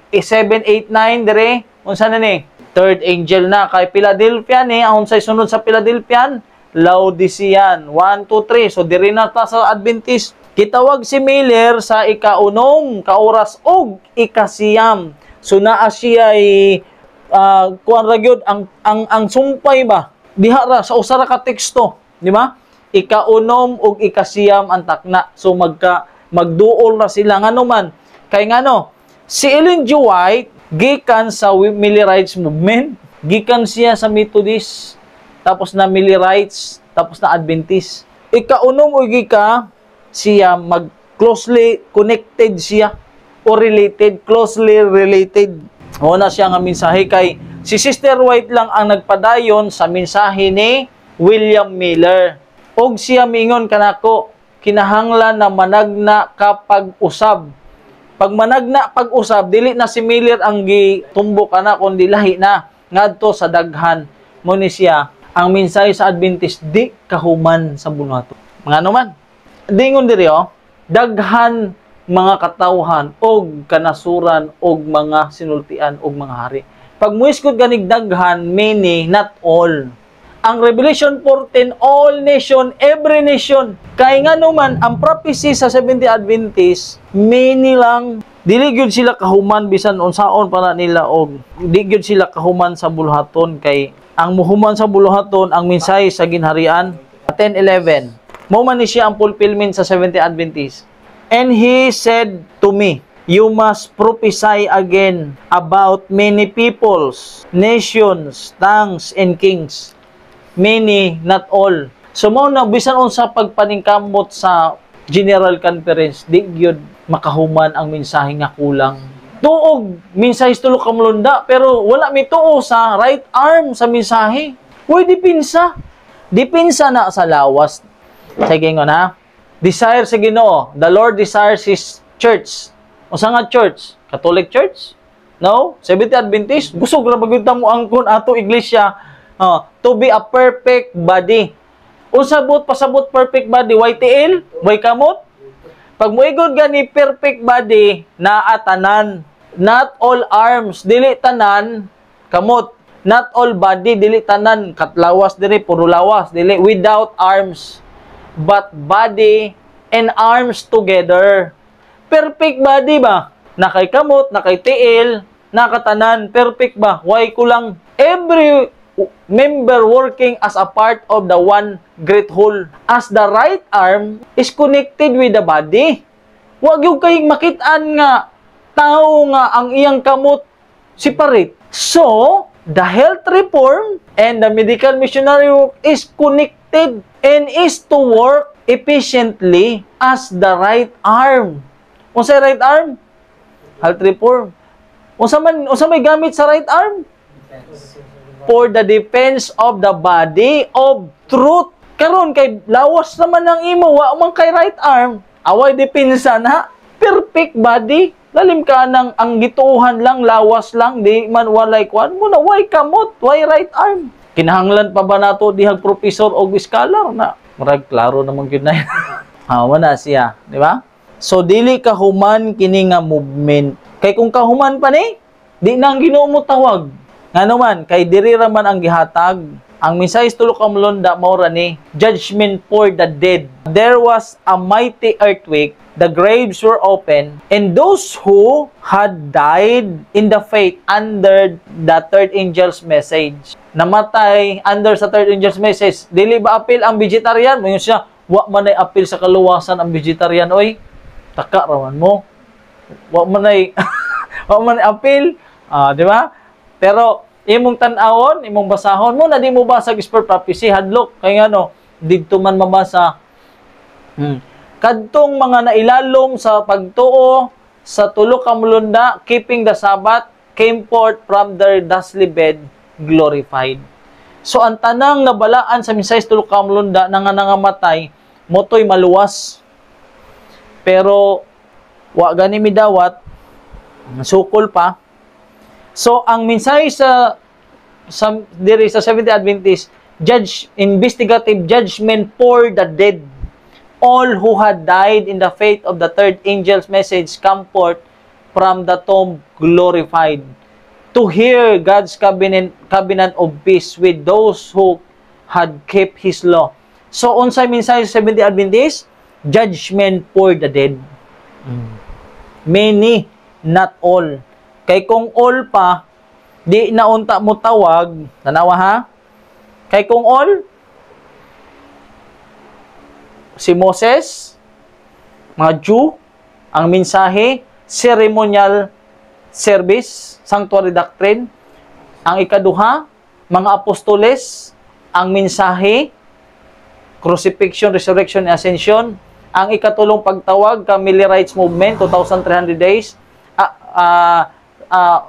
7, 8, 9 dire unsa na ni? Third angel na kay Philadelphia ni ang unsay sunod sa Philadelphian? Laodicean 1, 2, 3. So diri na ta sa Adventist. Gitawag si Miller sa ika-unom ka oras og ikasiyam. So naa siya ay kuan ra gyud ang sumpay ba diha ra sa usa ra ka teksto, di ba? Ika-unom ug ikasiyam ang takna. So magduol na sila ngano man kay ngano si Ellen G. White gikan sa Millerites movement, gikan siya sa Methodist, tapos na Millerites, tapos na Adventist. Ika-unom ug ika siya mag closely connected siya o related, closely related. Una siya nga mensahe kay si Sister White lang ang nagpadayon sa mensahe ni William Miller. Og siya mingon kanako, kinahanglan na managna kapag usab. Pag managna pag-usab, dili na si Miller ang gitumbok ana kundi lahi na ngadto sa daghan. Mo ni siya ang mensahe sa Adventist di kahuman sa bunato. Ngano man? Dingon diri daghan mga katawhan og kanasuran og mga sinultian og mga hari. Pag muiskod ganig daghan, many, not all. Ang Revelation 14, all nation, every nation. Kaya nga naman, ang prophecy sa Seventh-day Adventist, many lang, dili gyud sila kahuman bisan unsaon para nila og di gyud sila kahuman sa buluhaton kay ang muhuman sa buluhaton ang mensahe sa ginharian. 10:11. Mao man ni siya ang fulfillment sa Seventh-day Adventist. And he said to me, you must prophesy again about many peoples, nations, tongues, and kings. Many, not all. So mao na bisan unsa pagpaningkamot sa General Conference, di gyud makahuman ang mensahe nga kulang. Tuog, mensahe tulo ka mulunda, pero wala mi tuo sa right arm sa mensahe. Uy, dipinsa. Dipinsa na sa lawas. Sige nga na. Desire sa Ginoo. The Lord desires His church. Unsa nga church? Catholic Church? No? Seventh-day Adventist? Gusto ra bagud mo angkon ato iglesia to be a perfect body. Usabot pasabot perfect body, YTL, way kamot. Pag moigod gani perfect body na atanan, not all arms dili tanan kamot, not all body dili tanan katlawas diri puro lawas dili without arms, but body and arms together. Perfect body ba? Nakay kamot, nakay tiil, nakatanan, perfect ba? Why kulang? Every member working as a part of the one great whole. As the right arm is connected with the body. Wag yung kayong makitaan nga tao nga ang iyang kamot separate. So, the health reform and the medical missionary work is connected and is to work efficiently as the right arm. Unsa right arm? Health reform. Unsa may gamit sa right arm? For the defense of the body of truth. Karon kay lawas naman ang imo, wa man kay right arm. Away depensa na. Perfect body. Lalim ka nang ang gituuhan lang, lawas lang, di man walay kwan mo na, why kamot, why right arm? Kinahanglan pa ba nato dihag professor o scholar na? Marag klaro naman gyud na. Wala siya, di ba? So dili ka human kini nga movement. Kay kung kahuman pa ni, di nang Ginoo mo tawag. Nga naman, kay diri ra man ang gihatag. Ang mensahe tulo ka mulunda mao ra ni judgment for the dead. There was a mighty earthquake, the graves were open, and those who had died in the faith under the third angel's message. Namatay under sa third angel's message. Dili ba apil ang vegetarian? Mo siya, wa man ay apil sa kaluwasan ang vegetarian oy. Taka rawan mo. Wa man ay wa man ay apil. Di ba? Pero imong tan-awon, imong basahon mo na di mo basa expert prophecy hadlok kay ngano didto man mabasa. Kadtong mga nailalom sa pagtuo sa tulo ka mulunda, keeping the Sabbath, came forth from their dusty bed glorified. So ang tanang nabalaan sa mensahe tulo ka mulunda nga nangamatay motoy maluwas. Pero wa gani midawat sukol pa. So, ang mensahe sa Seventh-day Adventist, investigative judgment for the dead. All who had died in the faith of the third angel's message come forth from the tomb glorified to hear God's covenant of peace with those who had kept His law. So, unsay mensahe sa Seventh-day Adventist? Judgment for the dead. Many, not all. Kay kung all pa, di naunta mo tawag, tanawa ha? Kay kung all, si Moses, mga Jew, ang mensahe, ceremonial service, sanctuary doctrine. Ang ikaduha, mga apostoles, ang mensahe, crucifixion, resurrection, and ascension. Ang ikatulong pagtawag, Family Rights Movement, 2,300 days,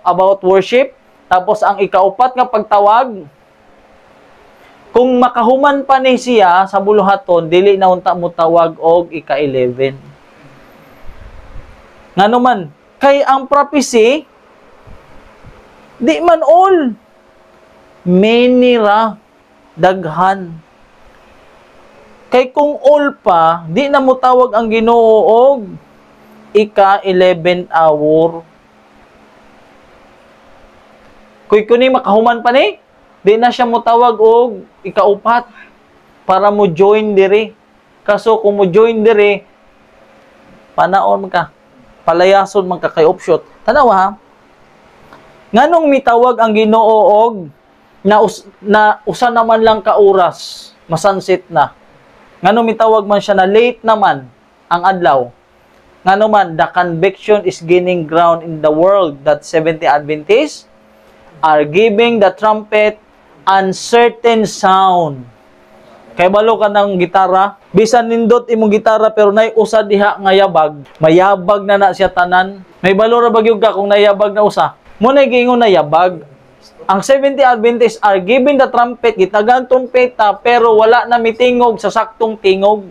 about worship. Tapos ang ikaupat nga pagtawag, kung makahuman pa ni siya sa buluhaton, dili na unta mo tawag og ika-11. Ngano man, kay ang prophecy, di man all, many ra, daghan. Kay kung all pa, di na mo tawag ang Ginoo og ika-11 hour. Kuy makahuman pa ni, di na siya mo tawag og ikaupat para mo join diri. Kaso kung mo join diri, panaon ka, palayason man ka kay offshot. Tanawa ha, nganong mitawag ang Ginoo og na usa naman lang ka oras, masunset na. Nganong mitawag man siya na late naman ang adlaw. Ngano man, the conviction is gaining ground in the world that Seventh-day Adventists are giving the trumpet uncertain sound. Kay balo ka ng gitara, bisan nindot imong gitara pero nay usa diha nga yabag, mayabag na siya tanan. May balo ra bagyog ka kung nayabag na usa. Mo nay giingon na yabag. Ang Seventh-day Adventists are giving the trumpet, gitagan trumpeta, pero wala na mitingog sa saktong tingog.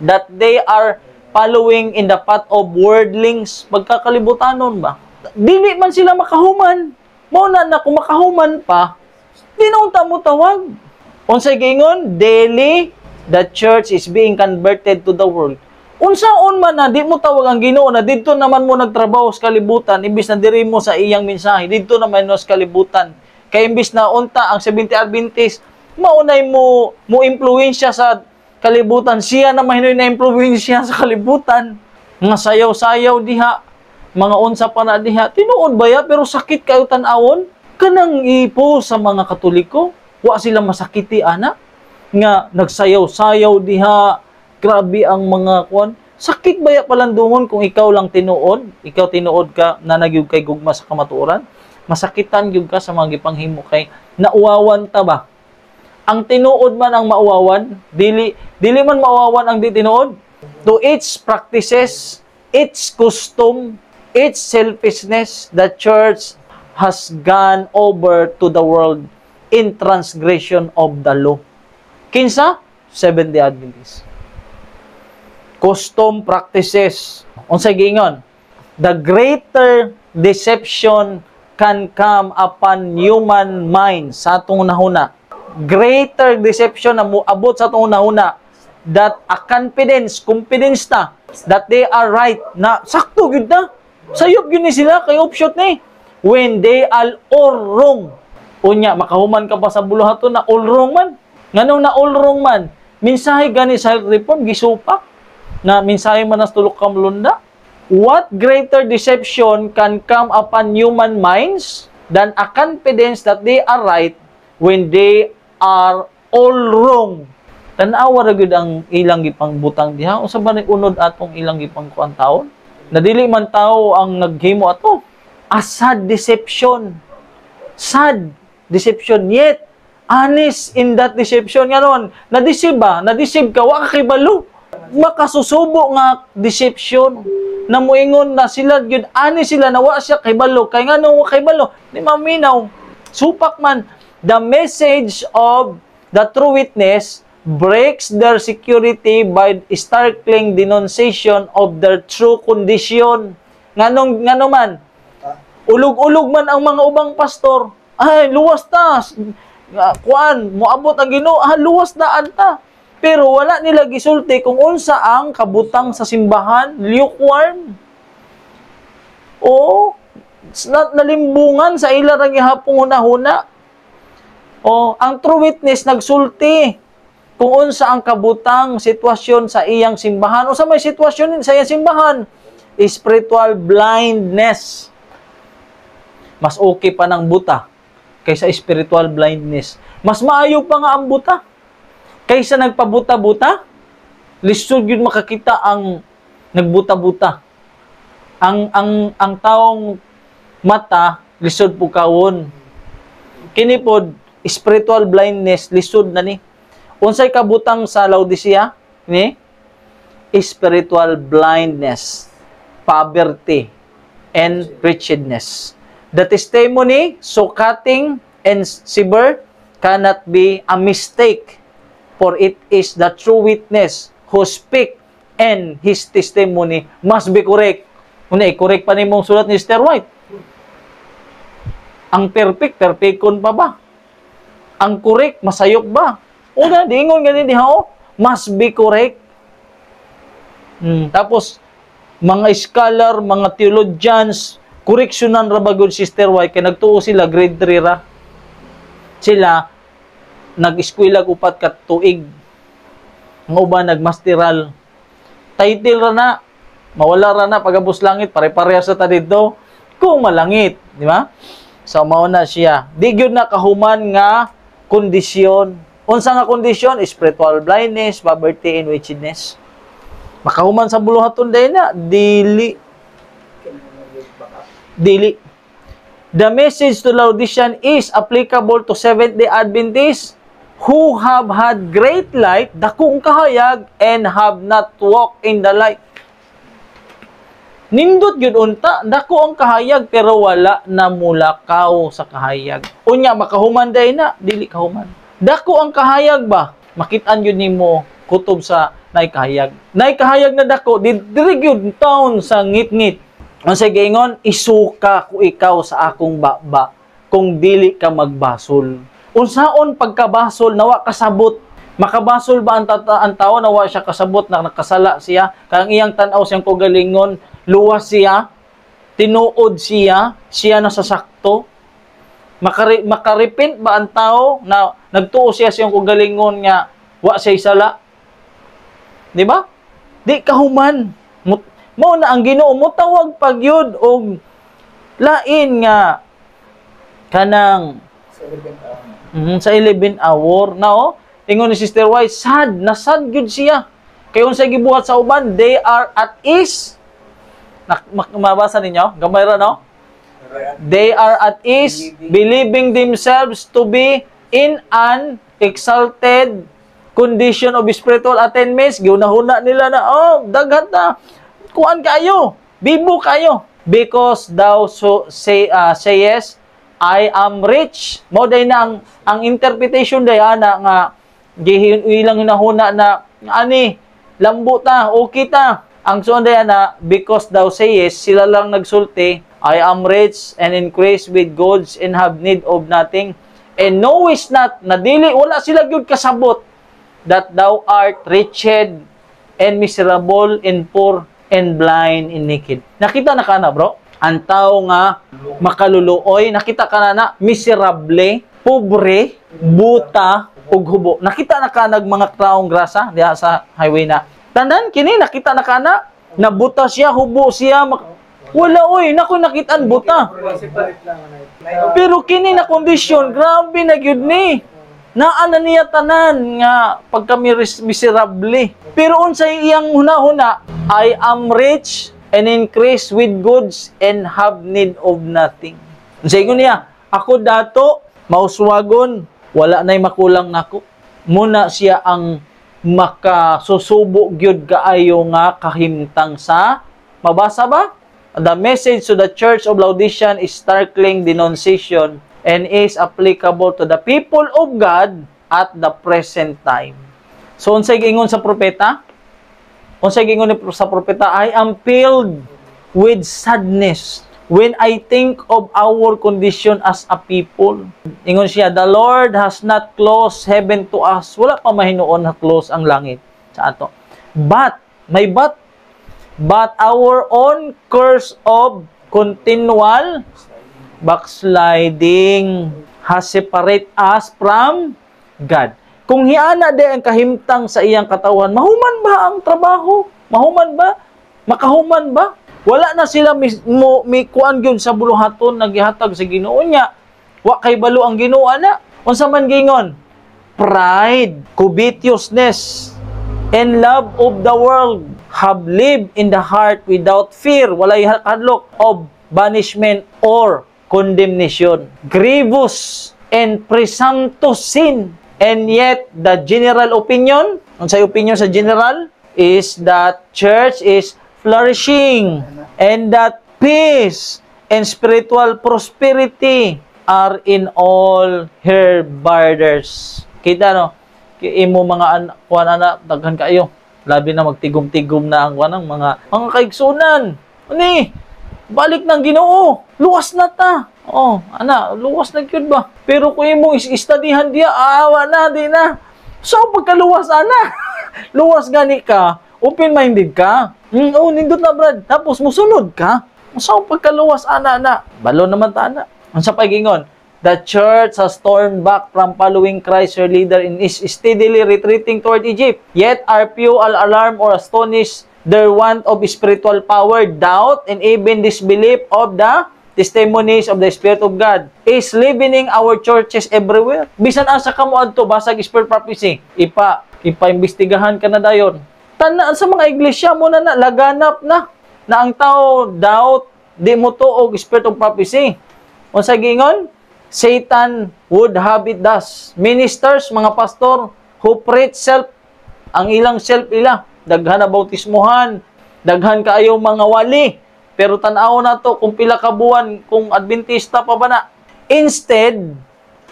That they are following in the path of worldlings. Pagkakalibutanon ba? Dili man sila makahuman. Muna na kung makahuman pa, di na unta mo tawag. Unsay giingon? Daily, the church is being converted to the world. Unsaon man na, di mo tawag ang Ginoo na dito naman mo nagtrabaho sa kalibutan, imbis na diri mo sa iyang mensahe, dito naman mo sa kalibutan. Kaya imbis na unta ang Seventh-day Adventist, maunay mo impluwensya sa kalibutan. Siya na mahinoy na impluwensya sa kalibutan. Mga sayaw-sayaw diha, mga unsa pa na diha, tinuod ba ya? Pero sakit kayo tan-awon, kanang ipo sa mga Katoliko. Wa sila masakiti, ana. Nga, nagsayaw-sayaw diha, grabe ang mga kuan. Sakit ba ya palandungon kung ikaw lang tinuod? Ikaw tinuod ka na nagyug kay gugma sa kamatuoran? Masakitan gyud ka sa mga gipanghimo kay nauwawan ta ba? Ang tinuod man ang mauwawan, dili man mauwawan ang di tinuod. To its practices, its custom, its selfishness, the church has gone over to the world in transgression of the law. Kinsa? Seventh-day Adventists. Custom practices. Unsay giingon? The greater deception can come upon human mind sa atong nahuna. Greater deception na moabot sa atong nahuna that a confidence ta that they are right na sakto gyud na. Sayop gyud ni sila kay offshot ni when they are all wrong. Unya makahuman ka pa sa buluhaton na all wrong man. Nganong na all wrong man? Mensahe gani sa health reform gisupak na mensahe man nas tulok ka mulunda. What greater deception can come upon human minds than a confidence that they are right when they are all wrong? Tan-awa ra gyud ang ilang gipang butang diha. Unsa ba ni unod atong ilang gipang kuan taon? Na dili man tao ang naghimo ato. A sad deception. Sad deception, yet honest in that deception. Ngayon, na-deceive ba? Na-deceive ka, wa ka kibalo. Makasusubo nga deception na moingon na sila gyud ani sila na wa siya kibalo. Kay ngano wa kibalo? Di maminaw. Supak man, the message of the true witness breaks their security by startling denunciation of their true condition. Ngano man, ulog-ulog man ang mga ubang pastor. Ay, luwas ta. Kuan, moabot ang Ginoo. Luwas na anta. Pero wala nila gisulti kung unsa ang kabutang sa simbahan, lukewarm. O, nalimbungan sa ila ra gihapon hunahuna. O, ang true witness nagsulti kung unsa ang kabutang sitwasyon sa iyang simbahan. O sa may sitwasyon sa iyang simbahan, spiritual blindness. Mas okay pa ng buta kaysa spiritual blindness. Mas maayo pa nga ang buta kaysa nagpabuta-buta. Lisod yun makakita ang nagbuta-buta. Ang taong mata lisod po kawon. Kini pod spiritual blindness lisod na ni. Unsay kabutang sa Laodicea ni? Spiritual blindness, poverty, and wretchedness. The testimony so cutting and severe cannot be a mistake, for it is the true witness who speak, and his testimony must be correct. Unay, correct pa nimong sulat ni Sister White. Ang perfecon pa ba? Ang correct, masayok ba? Una, diingon gani diha, must be correct. Tapos, mga scholar, mga theologians, koreksyonan ra bagod Sister White kay nagtuo sila grade 3 ra. Sila nag-eskwela upat ka tuig. Ang uban nagmasteral. Title ra na, mawala ra na pagabos langit, pare-pareha sa ta dito kung malangit, di ba? So mao na siya. Di gyud na kahuman nga kondisyon. Unsa nga kondisyon? Spiritual blindness, poverty, and wickedness. Makahuman sa buluhaton day na dili. The message to Laodicean is applicable to Seventh-day Adventists who have had great light, dakong kahayag, and have not walked in the light. Nindot yun unta, dako ang kahayag, pero wala na mulakaw sa kahayag. Unya, makahuman day na, dili kahuman. Dako ang kahayag ba? Makitaan yun ni mo, kutob sa naikahayag. Naikahayag na dako, diri yun taon sa ngit-ngit. Ang sige ingon, isuka ko ikaw sa akong baba, kung dili ka magbasol. Unsaon pagkabasol, nawa kasabot. Makabasol ba ang tao, nawa siya kasabot, na nakasala siya, kang iyang tanaw siyang kugalingon, luwas siya, tinuod siya, siya nasasakto. Makaripint ba ang tao na nagtuo siya siyang kugalingon nga, wa siya sala? Di ba? Di kahuman. Mo na ang Ginoo mo tawag pagyud og lain nga kanang sa 11 hour na ingon ni Sister White, sad gyud siya kay unsay gibuhat sa uban, they are at ease. Mabasa ninyo gamay ra no, they are at ease, believing themselves to be in an exalted condition of spiritual attainments. Giunahuna nila na daghat na kuan kayo, bibo kayo. Because thou sayest, I am rich. Mo day na ang interpretation day ana nga gihilang hinahuna na ani lambo ta, okay ta. Ang suon day na because thou sayest, sila lang nagsulti, I am rich and increase with goods and have need of nothing. And knowest not, na dili wala sila gyud kasabot, that thou art wretched and miserable and poor and blind and naked. Nakita na ka na, bro? Ang tao nga makaluluoy, nakita ka na miserable, pobre, buta, ug hubo. Nakita na ka mga taong grasa diha sa highway na. Tanan kini nakita na ka na buta siya, hubo siya, wala oy, nako nakitaan buta. Pero kini na kondisyon, grabe na gyud ni. Naana niya tanan nga pagka miserable. Pero unsay iyang hunahuna, I am rich and increase with goods and have need of nothing. Unsay ingon niya, ako dato mauswagon, wala nay makulang nako. Muna siya ang makasusubo gyud kaayo nga kahimtang sa mabasa ba? The message to the Church of Laodicean is startling denunciation and is applicable to the people of God at the present time. So, unsay gingon sa propeta? Unsay gingon sa propeta? I am filled with sadness when I think of our condition as a people. Ingon siya, the Lord has not closed heaven to us. Wala pa mahinuon na close ang langit sa ato. But our own curse of continual backsliding has separate us from God. Kung hiana de ang kahimtang sa iyang katawan, mahuman ba ang trabaho? Mahuman ba? Makahuman ba? Wala na sila mi kuan gyud sa buluhaton nagihatag sa Ginoo niya. Wa kay balo ang Ginoo ana. Unsa man gingon? Pride, covetousness, and love of the world have lived in the heart without fear. Walay hadlok of banishment or condemnation, grievous and presumptuous sin. And yet, the general opinion, unsay opinion sa general, is that church is flourishing and that peace and spiritual prosperity are in all her borders. Kita no? Imo mga kuan ana daghan kayo. Labi na magtigom-tigom na ang kuan mga kaigsunan. Ani, balik ng Ginoo. Luwas na ta. Luwas na gyud ba? Pero kung imo istadihan diya, awa na, di na. So, pagkaluwas, luwas gani ka, open-minded ka. Nindot na, brad. Tapos, musunod ka. Unsa ang pagkaluwas ana? Balo naman ta ana. Unsa pa gingon? The church has torn back from following Christ her leader and is steadily retreating toward Egypt. Yet are few alarmed or astonished their want of spiritual power, doubt, and even disbelief of the testimonies of the Spirit of God is leavening our churches everywhere. Bisan asa ka mo adto basag spirit prophecy, ipa-imbestigahan ka na dayon. Tanan sa mga iglesia mo na laganap na ang tao doubt, di mo tuog spirit of prophecy. Unsa gingon? Satan would have it thus. Ministers, mga pastor who preach self, ang ilang self ila, daghan na bautismuhan, daghan kaayo mga wali, pero tan-aw na to kung pila ka buwan kung Adventista pa ba na. Instead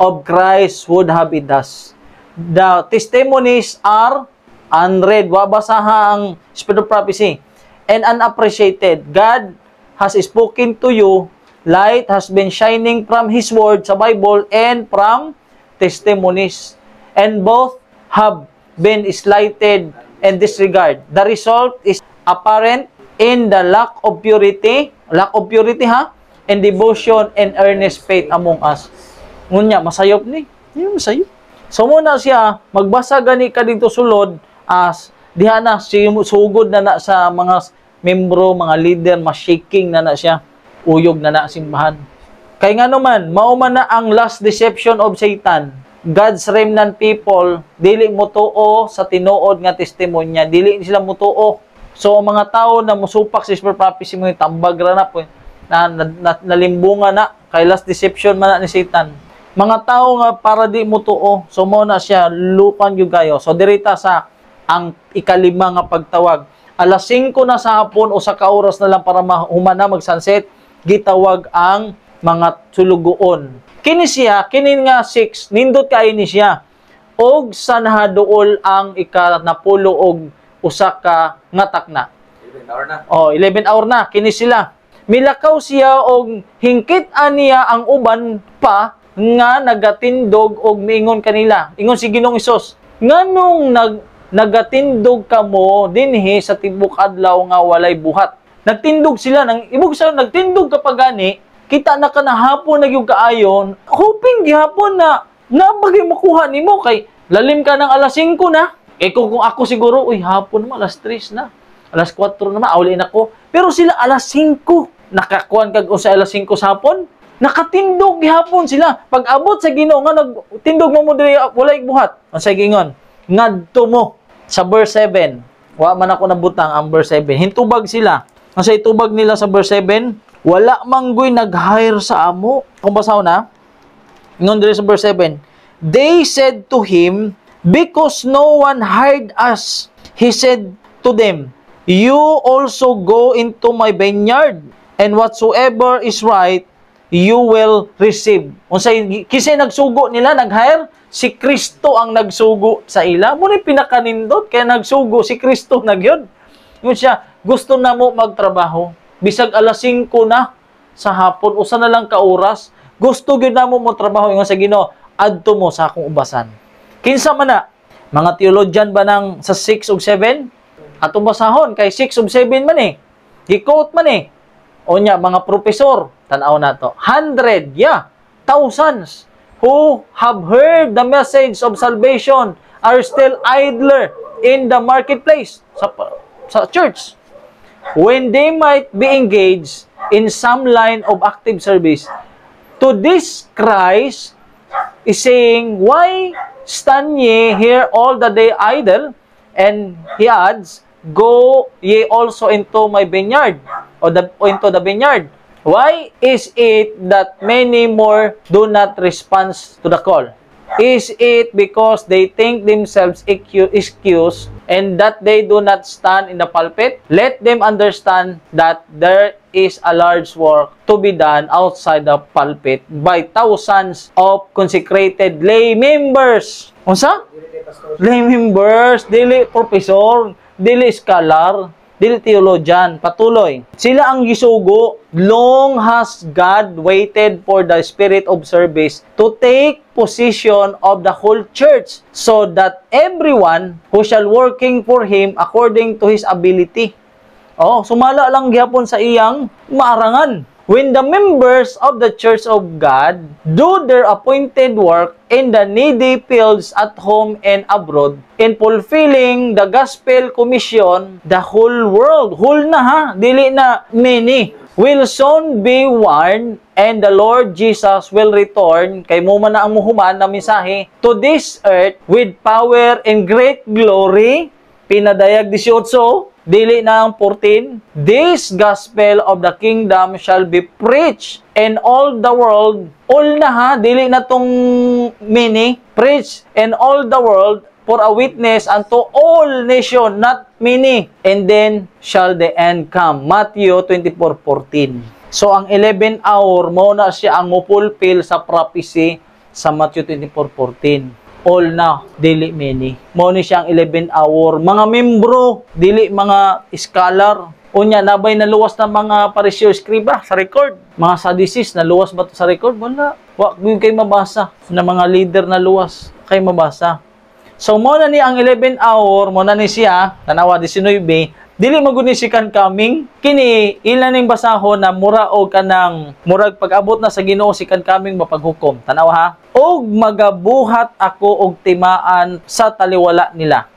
of Christ would have it thus. The testimonies are unread, wabasaha ang spirit of prophecy, and unappreciated. God has spoken to you. Light has been shining from His Word sa Bible and from testimonies. And both have been slighted and disregarded. The result is apparent in the lack of purity and devotion and earnest faith among us. Ngunya, masayop ni. Yung masayop. So muna siya, magbasa gani ka dito sulod as diha na sugod na sa mga membro, mga leader, shaking na siya. Uyog na simbahan. Kay nga naman, mauman na ang last deception of Satan. God's remnant people, dili mo tuo sa tinuod nga testimonya. Dili sila mo tuo. So, ang mga tao na musupak sa spirit prophecy mo, tambag ra na po, nalimbunga na, kay last deception man na ni Satan. Mga tao nga para di mo tuo, so mo na siya, lupan yung gayo. So, dirita sa ang ikalima nga pagtawag. Alas 5 na sa hapon o sa kauras na lang para humana mag-sunset, gitawag ang mga sulugoon. Kini siya, kini nga 6, nindot kay ni siya. Og sa nahaduol ang ika-10 og usa ka nga takna. 11 hour na. 11 hour na kini sila. Milakaw siya og hingkit aniya ang uban pa nga nagatindog og miingon kanila. Ingon si Ginoong Hesus, nganong nagatindog kamo dinhi sa tibok adlaw nga walay buhat. Nagtindog sila, ibig sabihin, nagtindog kapag gani, kita na ka na hapon na yung kaayon, hoping gihapon na bagay makuha ni mo, kay lalim ka ng alas 5 na. Kung ako siguro, hapon naman, alas 3 na, alas 4 naman, awalin ako. Pero sila alas 5, nakakuan kag o sa alas 5 sa hapon, nakatindog gihapon sila. Pag abot sa Ginoo nga nagtindog mo diri walay buhat. Ang sa gingon, ngadto mo sa verse 7. Wa man ako nabutang ang verse 7. Hintubag sila. Ang sa itubag nila sa verse 7, wala manggoy nag-hire sa amo. Kung basaw na, ngon diri sa verse 7, they said to him, because no one hired us, he said to them, you also go into my vineyard, and whatsoever is right, you will receive. Unsay kisay nagsugo nila, nag-hire, si Kristo ang nagsugo sa ila. Muna pinakanindot, kaya nagsugo si Kristo nagyod. Yun siya, gusto na mo magtrabaho. Bisag alas 5 na sa hapon, usa na lang ka oras, gusto gyud na mo trabaho. Yung sa Ginoo, adto mo sa akong ubasan. Kinsa man na, mga theologian ba ng sa 6 ug 7? Atong basahon, kay 6 ug 7 man eh. Gi-quote man eh. O nya, mga profesor, tanaw na to. 100, thousands who have heard the message of salvation are still idler in the marketplace. Sa church, when they might be engaged in some line of active service. To this Christ is saying, why stand ye here all the day idle? And he adds, go ye also into my vineyard, or into the vineyard. Why is it that many more do not respond to the call? Is it because they think themselves excused and that they do not stand in the pulpit? Let them understand that there is a large work to be done outside the pulpit by thousands of consecrated lay members. Unsa? Lay members, dili professor, dili scholar, dili theologian. Patuloy. Sila ang gisugo. Long has God waited for the spirit of service to take possession of the whole church, so that everyone who shall working for him according to his ability. Oh, sumala lang gyapon sa iyang maarangan. When the members of the Church of God do their appointed work in the needy fields at home and abroad, in fulfilling the gospel commission, the whole world, whole na ha, dili na many, will soon be warned, and the Lord Jesus will return, kay mo man na ang muhuman na mensahe, to this earth with power and great glory. Pinadayag 18, dili na ang 14. This gospel of the kingdom shall be preached in all the world. All na ha, dili na tong many. Preach in all the world for a witness unto all nation, not many. And then shall the end come. Matthew 24:14. So ang 11 hour mo na siya ang mupulpil sa prophecy sa Matthew 24:14. All na, dili many. Mo ni siyang 11 hour. Mga membro, dili mga scholar. Unya, nabay na luwas na mga parisyo skriba sa record. Mga Sadducees, na luwas ba to sa record? Wala. Wag kay mabasa. Na mga leader na luwas kay mabasa. So, mo na ni ang 11 hour, mo na ni siya, tanawa 19, dili maguni si kan coming. Kini, ilan ning basahon na mura o kanang, murag pag-abot na sa Ginoo si kan coming mapaghukom. Tanawa ha? Og magabuhat ako og timaan sa taliwala nila.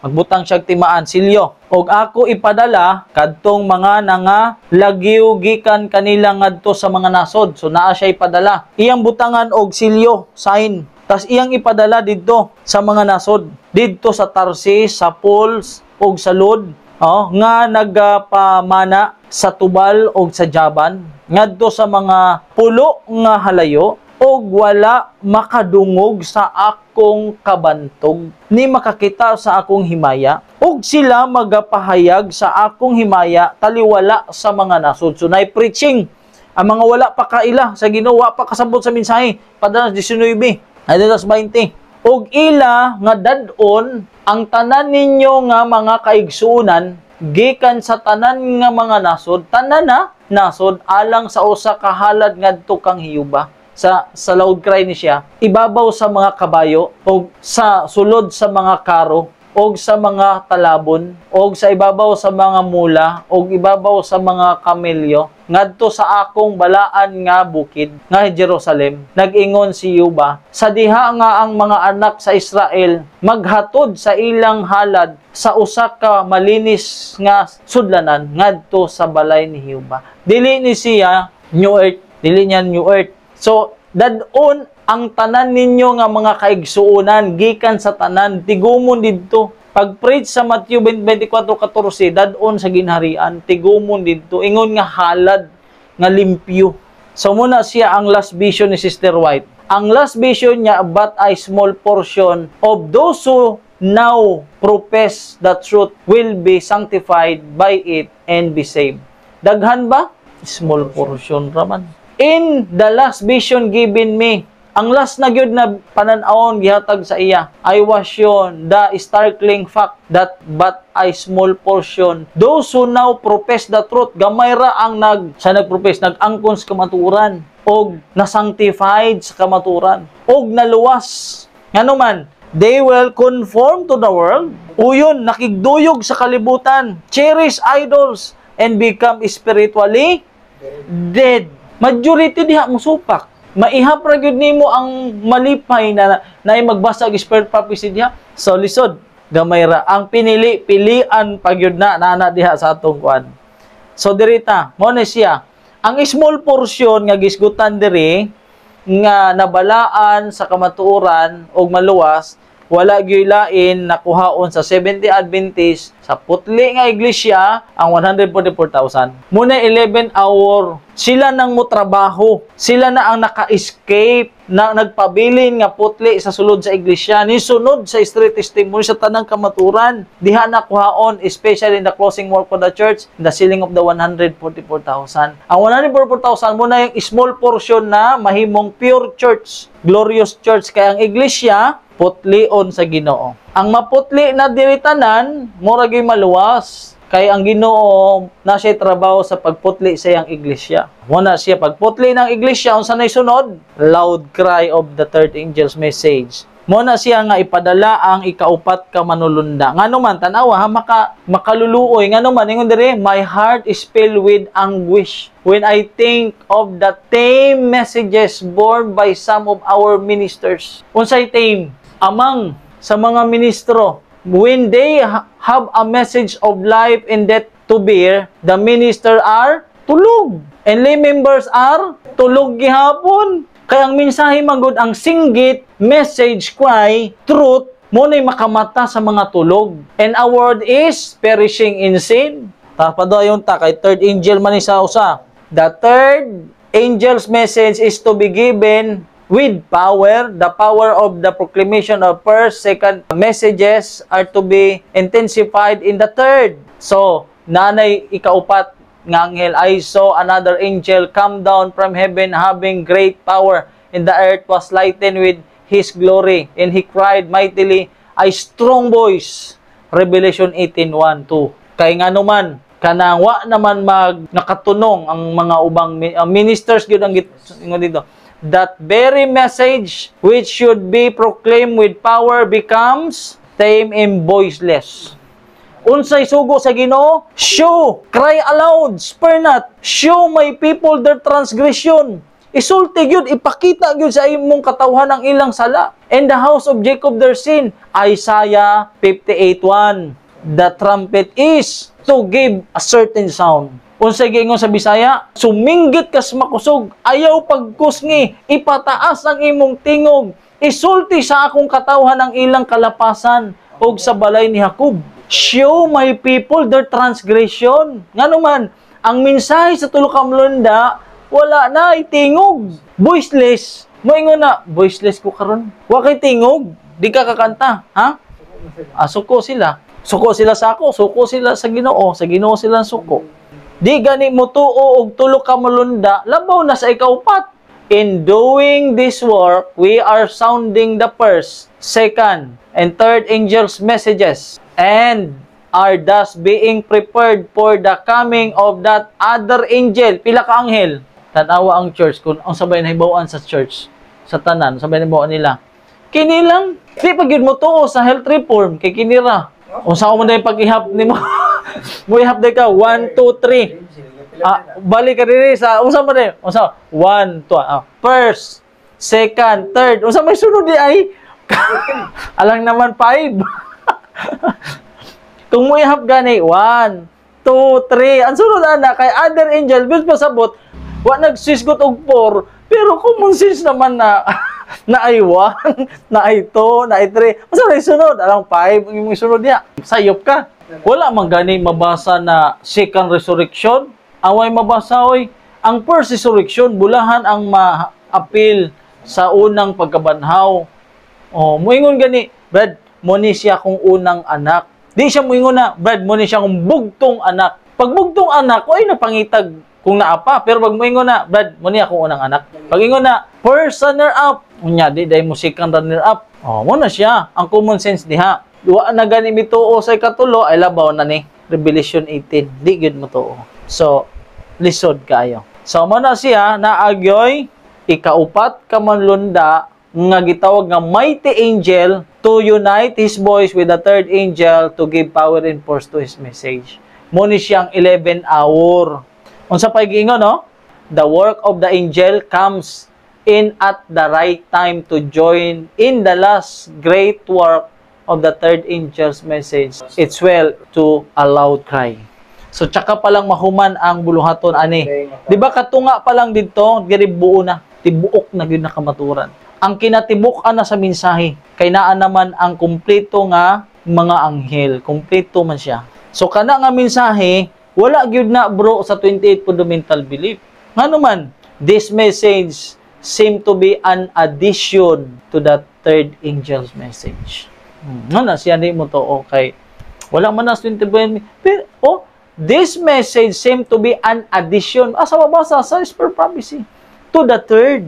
Magbutang siya timaan silyo. Og ako ipadala kadtong mga nanga lagyo gikan kanila ngadto sa mga nasod. So naa siya ipadala. Iyang butangan og silyo, sign. Tas iyang ipadala didto sa mga nasod. Didto sa Tarsis, sa Puls, og sa Lod. Nga nagpamana sa Tubal og sa Jaban. Ngadto sa mga pulo nga halayo. Og wala makadungog sa akong kabantog, ni makakita sa akong himaya, og sila magapahayag sa akong himaya taliwala sa mga nasod. So, preaching. Ang mga wala pa kaila sa Ginoo, pa kasabot sa mensahe. Padanas 19, Adalas 20. Og ila nga dadon ang tanan ninyo nga mga kaigsuunan, gikan sa tanan nga mga nasod, tanan na nasod, alang sa usa ka halad ngadto kang hiyuba. Sa loud cry ni siya, ibabaw sa mga kabayo, o sa sulod sa mga karo, o sa mga talabon, o sa ibabaw sa mga mula, o ibabaw sa mga kamelyo, ngadto sa akong balaan nga bukid, nga Jerusalem, nag-ingon si Yuba, sa diha nga ang mga anak sa Israel, maghatod sa ilang halad, sa usa ka malinis nga sudlanan, ngadto sa balay ni Yuba. Dili ni siya New Earth, dili niya New Earth. So, dadon ang tanan ninyo nga mga kaigsuunan, gikan sa tanan, tigumon didto. Pag-preach sa Matthew 24:14, dadon sa ginharian, tigumon didto. Ingon nga halad, nga limpyo. So, muna siya ang last vision ni Sister White. Ang last vision niya, but a small portion of those who now profess the truth will be sanctified by it and be saved. Daghan ba? Small portion raman. In the last vision given me, ang last na gyud na panan-awon gihatag sa iya, I was shown the startling fact that but a small portion, those who now profess the truth, gamay ra ang nagprofess, nag-angkon sa kamaturan, og na-sanctified sa kamaturan, og naluwas. Ngano man, they will conform to the world, uyon, nakigduyog sa kalibutan, cherish idols, and become spiritually dead. Majority diha musupak. Maihap ra gyud nimo ang malipay na magbasa og spirit prophecy diha. So lisod, gamay ra ang pilian pagyud na nana diha sa atong kuan. So dirita, mo na siya. Ang small portion nga gisgutan diri nga nabalaan sa kamatuoran og maluwas, wala gyud lain nakuhaon sa 70 Adventist sa putli nga iglesia ang 144,000. Muna 11 hour sila nang motrabaho, sila na ang naka-escape na nagpabilin nga putli sa sulod sa iglesia, ni sunod sa street testimony sa tanang kamaturan, diha nakuhaon, especially in the closing work of the church, the sealing of the 144,000. Ang 144,000 muna yung small portion na mahimong pure church, glorious church, kaya ang iglesia putlion sa Ginoo. Ang maputli na diritanan, mura gyud maluwas. Kay ang Ginoo na siya trabaho sa pagputli sa iyang iglesia. Muna siya pagputli ng iglesia, unsa nay sunod? Loud cry of the third angel's message. Mo na siya nga ipadala ang ikaupat ka manulunda. Ngano man tanawa ha makaluluoy ngano man ingon diri, my heart is filled with anguish when I think of the tame messages borne by some of our ministers. Unsay tame? Amang sa mga ministro, when they have a message of life and death to bear, the minister are tulog. And lay members are tulog gihapon. Kaya ang mensahe magod ang singgit, message kway, truth, mo na'y makamata sa mga tulog. And our word is perishing in sin. Tapado ayon ta kay third angel man sa usa. The third angel's message is to be given with power. The power of the proclamation of first, second messages are to be intensified in the third. So, nanay ikaupat nga anghel, I saw another angel come down from heaven having great power, and the earth was lightened with his glory, and he cried mightily a strong voice. Revelation 18:1-2. Kay ngano man kanang wa naman nakatunong ang mga ubang ministers gyud ang dito. That very message which should be proclaimed with power becomes tame and voiceless. Unsay sugo sa Ginoo? Show, cry aloud, spare not. Show my people their transgression. Isulti gyud, ipakita gyud sa imong katawhan ang ilang sala. And the house of Jacob their sin. Isaiah 58:1. The trumpet is to give a certain sound. Unsay giingon sa Bisaya? Suminggit kas makusog, ayaw pagkusngi, ipataas ang imong tingog. Isulti sa akong katawhan ang ilang kalapasan og sa balay ni Jacob. Show my people their transgression. Ngano man, ang mensahe sa tulo ka manulunda, wala na, itingog. Voiceless. Moingon na, voiceless ko karon. Wa kay tingog. Di ka kakanta. Ha? Suko sila. Suko sila sa ako. Suko sila sa Ginoo. Sa Ginoo sila suko. Di gani mo tuo og tulo ka manulunda, labaw na sa ikaupat. In doing this work, we are sounding the first, second, and third angel's messages, and are thus being prepared for the coming of that other angel. Pila ka anghel? Tanawa ang church, kung ang sabay na hibawaan sa church, sa tanan, sabay na hibawaan nila. Kini lang, di pag yun mo tuo sa health reform, kay kinira. O saan mo na yung pag-ihap ni mo? Mo ihap na ka, 1, 2, 3. Balik ka rin sa, unsa mo rin? Unsa? 1, 2, first, second, third. Unsa may sunod di ay? Alang naman 5. Kung mo ihap gani, 1, 2, 3. Ang sunod ana, kay other angel, bis pasabot, wa nagsisgot og 4, pero common sense naman na na ay 1, na ay 2, na ay 3. Asa may sunod? Alang 5, yung sunod niya. Sayop ka. Wala man gani mabasa na second resurrection. Away mabasa oy. Ang first resurrection, bulahan ang ma-appeal sa unang pagkabanhaw. Oh, moingon gani, Brad, mo ni siya kung unang anak. Di siya moingon na, Brad, mo ni siya kung bugtong anak. Pag bugtong anak, oy napangitag kung naapa. Pero pag moingon na, Brad, mo ni akong unang anak. Pag ingon na, first runner-up. Unya, di dahil mo second runner-up. Oh, mo na siya. Ang common sense diha. Wa na gani mituo sa ikatulo, ay labaw na ni. Revelation 18. Di gud mo tuo. So, lisod kayo. So, mo na siya, naagyoy, ikaupat ka manlunda, nga gitawag nga mighty angel to unite his voice with the third angel to give power and force to his message. Mo ni siyang 11 hour. Unsa pa giingon, no? The work of the angel comes in at the right time to join in the last great work of the third angel's message. It's well to a loud cry. So, tsaka palang mahuman ang buluhaton, ani. Di ba katunga pa lang dito, giri buo na. Tibuok na yun nakamaturan. Ang kinatibukan na sa mensahe, kay naan naman ang kumpleto nga mga anghel. Kumpleto man siya. So, kana nga mensahe, wala gyud na bro sa 28 fundamental belief. Nga naman, this message seem to be an addition to the third angel's message. Nga na, siya di mo to, okay. Wala man na 28. Pero, this message seem to be an addition. Asa mabasa sa Spur Prophecy. To the third.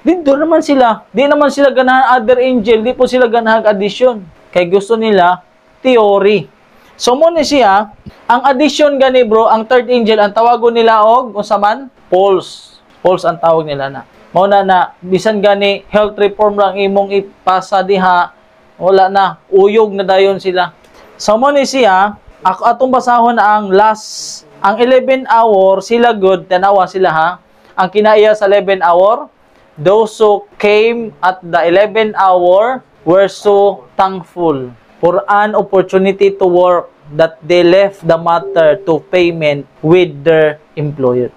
Dito naman sila. Di naman sila ganahan other angel. Di po sila ganahan addition. Kay gusto nila, theory. So, muna siya, ang addition gani bro, ang third angel, ang tawagon nila og, kung saman, false. False ang tawag nila na. Mao na bisan gani health reform lang imong ipasa diha, wala na, uyog na dayon sila. So mo ni siya, ako atong basahon na ang last, ang 11 hour sila good, tanawa sila ha. Ang kinaiya sa 11 hour, those who came at the 11 hour were so thankful for an opportunity to work that they left the matter to payment with their employer.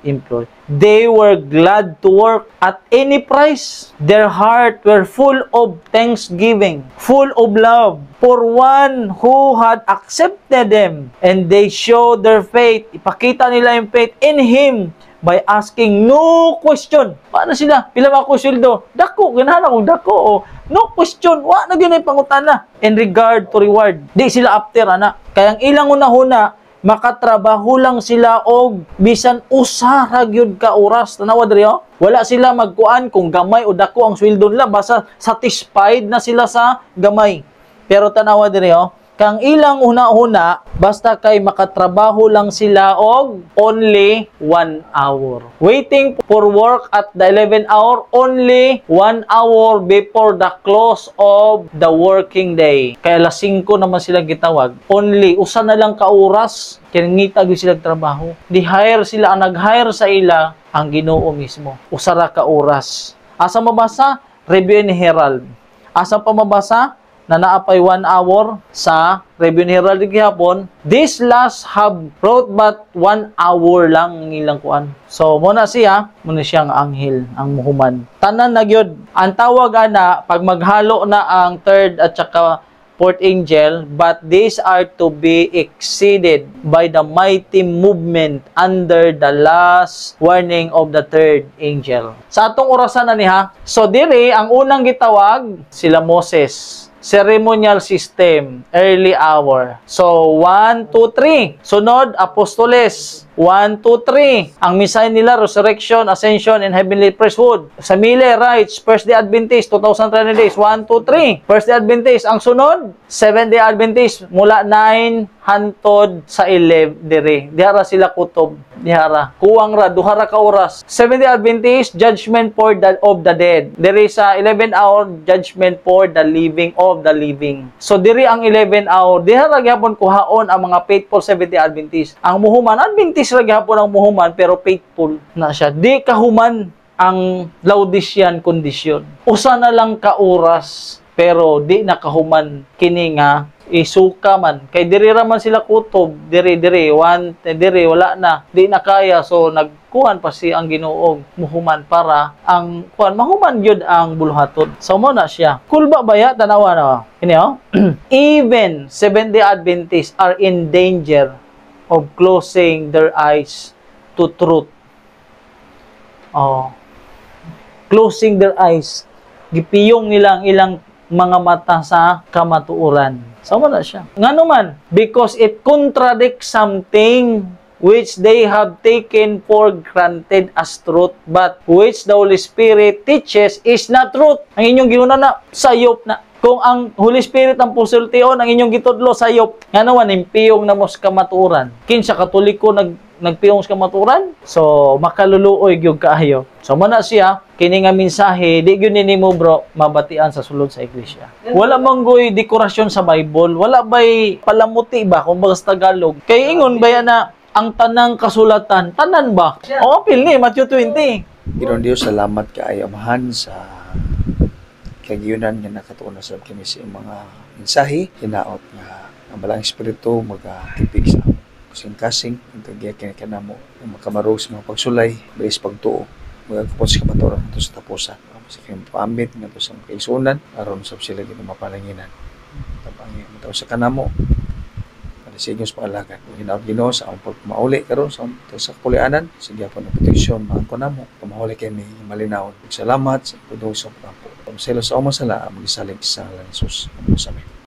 They were glad to work at any price. Their heart were full of thanksgiving, full of love for one who had accepted them. And they showed their faith. Ipakita nila yung faith in Him by asking no question. Paano sila? Pila ba ako sweldo? Dako, ganahan akong dako. O, no question. Wa na gyud ay pangutana. In regard to reward. Di sila after, ana. Kaya ang ilang una-una, makatrabaho lang sila og bisan usa ra gyud ka oras. Tanawa diri oh. Wala sila magkuan kung gamay o dako ang sweldo nila. Basta satisfied na sila sa gamay. Pero tanawa diri oh. Kang ilang una-una, basta kay makatrabaho lang sila og only 1 hour. Waiting for work at the 11 hour, only 1 hour before the close of the working day. Kaya alas 5 naman sila gitawag. Only, usa na lang ka oras, kinangita gyud sila trabaho. Di-hire sila, ang nag-hire sa ila, ang Ginoo mismo. Usa ra ka oras. Asa mabasa? Review ni Herald. Asa pa mabasa? Na naapay 1 hour sa Review ni Herald gihapon. This last have wrote but 1 hour lang ang ilang kuan. So muna siya, muna siyang anghel, ang muhuman. Tanan na gyud. Ang tawag ana pag maghalo na ang third at saka fourth angel, but these are to be exceeded by the mighty movement under the last warning of the third angel. Sa atong orasan na niha, so diri ang unang gitawag sila Moses. Ceremonial system, early hour. So, 1, 2, 3. Sunod, Apostoles. 1, 2, 3. Ang misay nila, Resurrection, Ascension, and Heavenly Priesthood. Sa Mille Rites, First Day Adventist, 2,300 days. 1, 2, 3. First Day Adventist. Ang sunod, Seventh Day Adventist. Mula 9 hantod sa 11 dire. Dihara sila kutob. Dihara. Kuwang ra, duhara ka oras. Seventh Day Adventist, Judgment for of the dead. Dire sa 11 hour, Judgment for the living of the living. So diri ang 11 hour. Dihara gyapon kuhaon ang mga faithful Seventh Day Adventist. Ang muhuman, Adventist ra gyapon ang muhuman, pero faithful na siya. Di kahuman ang Laodicean condition. Usa na lang ka oras, pero di nakahuman kini nga isuka man. Kay diri ra man sila kutob, diri wala na, di na kaya, so nagkuhan pa si ang Ginoo muhuman para ang kuan mahuman gyud ang buluhaton. So mo na siya. Cool ba baya tanawa na? Ini oh. Even Seventh Day Adventists are in danger of closing their eyes to truth. Oh. Closing their eyes. Gipiyong nila ang ilang mga mata sa kamatuoran. Sama na siya. Nga naman, because it contradicts something which they have taken for granted as truth, but which the Holy Spirit teaches is not truth. Ang inyong giuna na, sayop na. Kung ang Holy Spirit ang pusultion, ang inyong gitudlo, sayop. Nga naman, impiyong na mo sa kamatuoran. Kinsa katoliko nagpiyong sa kamatuoran, so makaluluoy gyud kaayo. So mana siya kini nga mensahe di gyud nimo bro mabatian sa sulod sa iglesia. Wala manggoy dekorasyon sa Bible, wala bay palamuti ba kung bagas Tagalog. Kay ingon baya na ang tanang kasulatan, tanan ba? O apil ni Matthew 20. Ginoong Dios, salamat kaayo amahan sa kagiyunan nga nakatuon sa kami sa mga mensahe hinaot nga ang balang espiritu magatipig sa kasing-kasing ang kagyakin ka na mo makamarog sa mga pagsulay bais pagtuo magagpos ka maturan ito sa tapusan sa kanyang pamit nga ito sa kaisunan aron sa sila dito mapalanginan tapangi mataw sa kanamo para sa inyong pangalagan kung hinaot Ginoo sa ang pagmauli karon sa kulianan sa gyapon ng proteksyon maangko namo pamahuli kay may malinaw salamat sa pagdugos sa pagkampo sa ilo sa umang sala magisalig sa Jesus. Amen.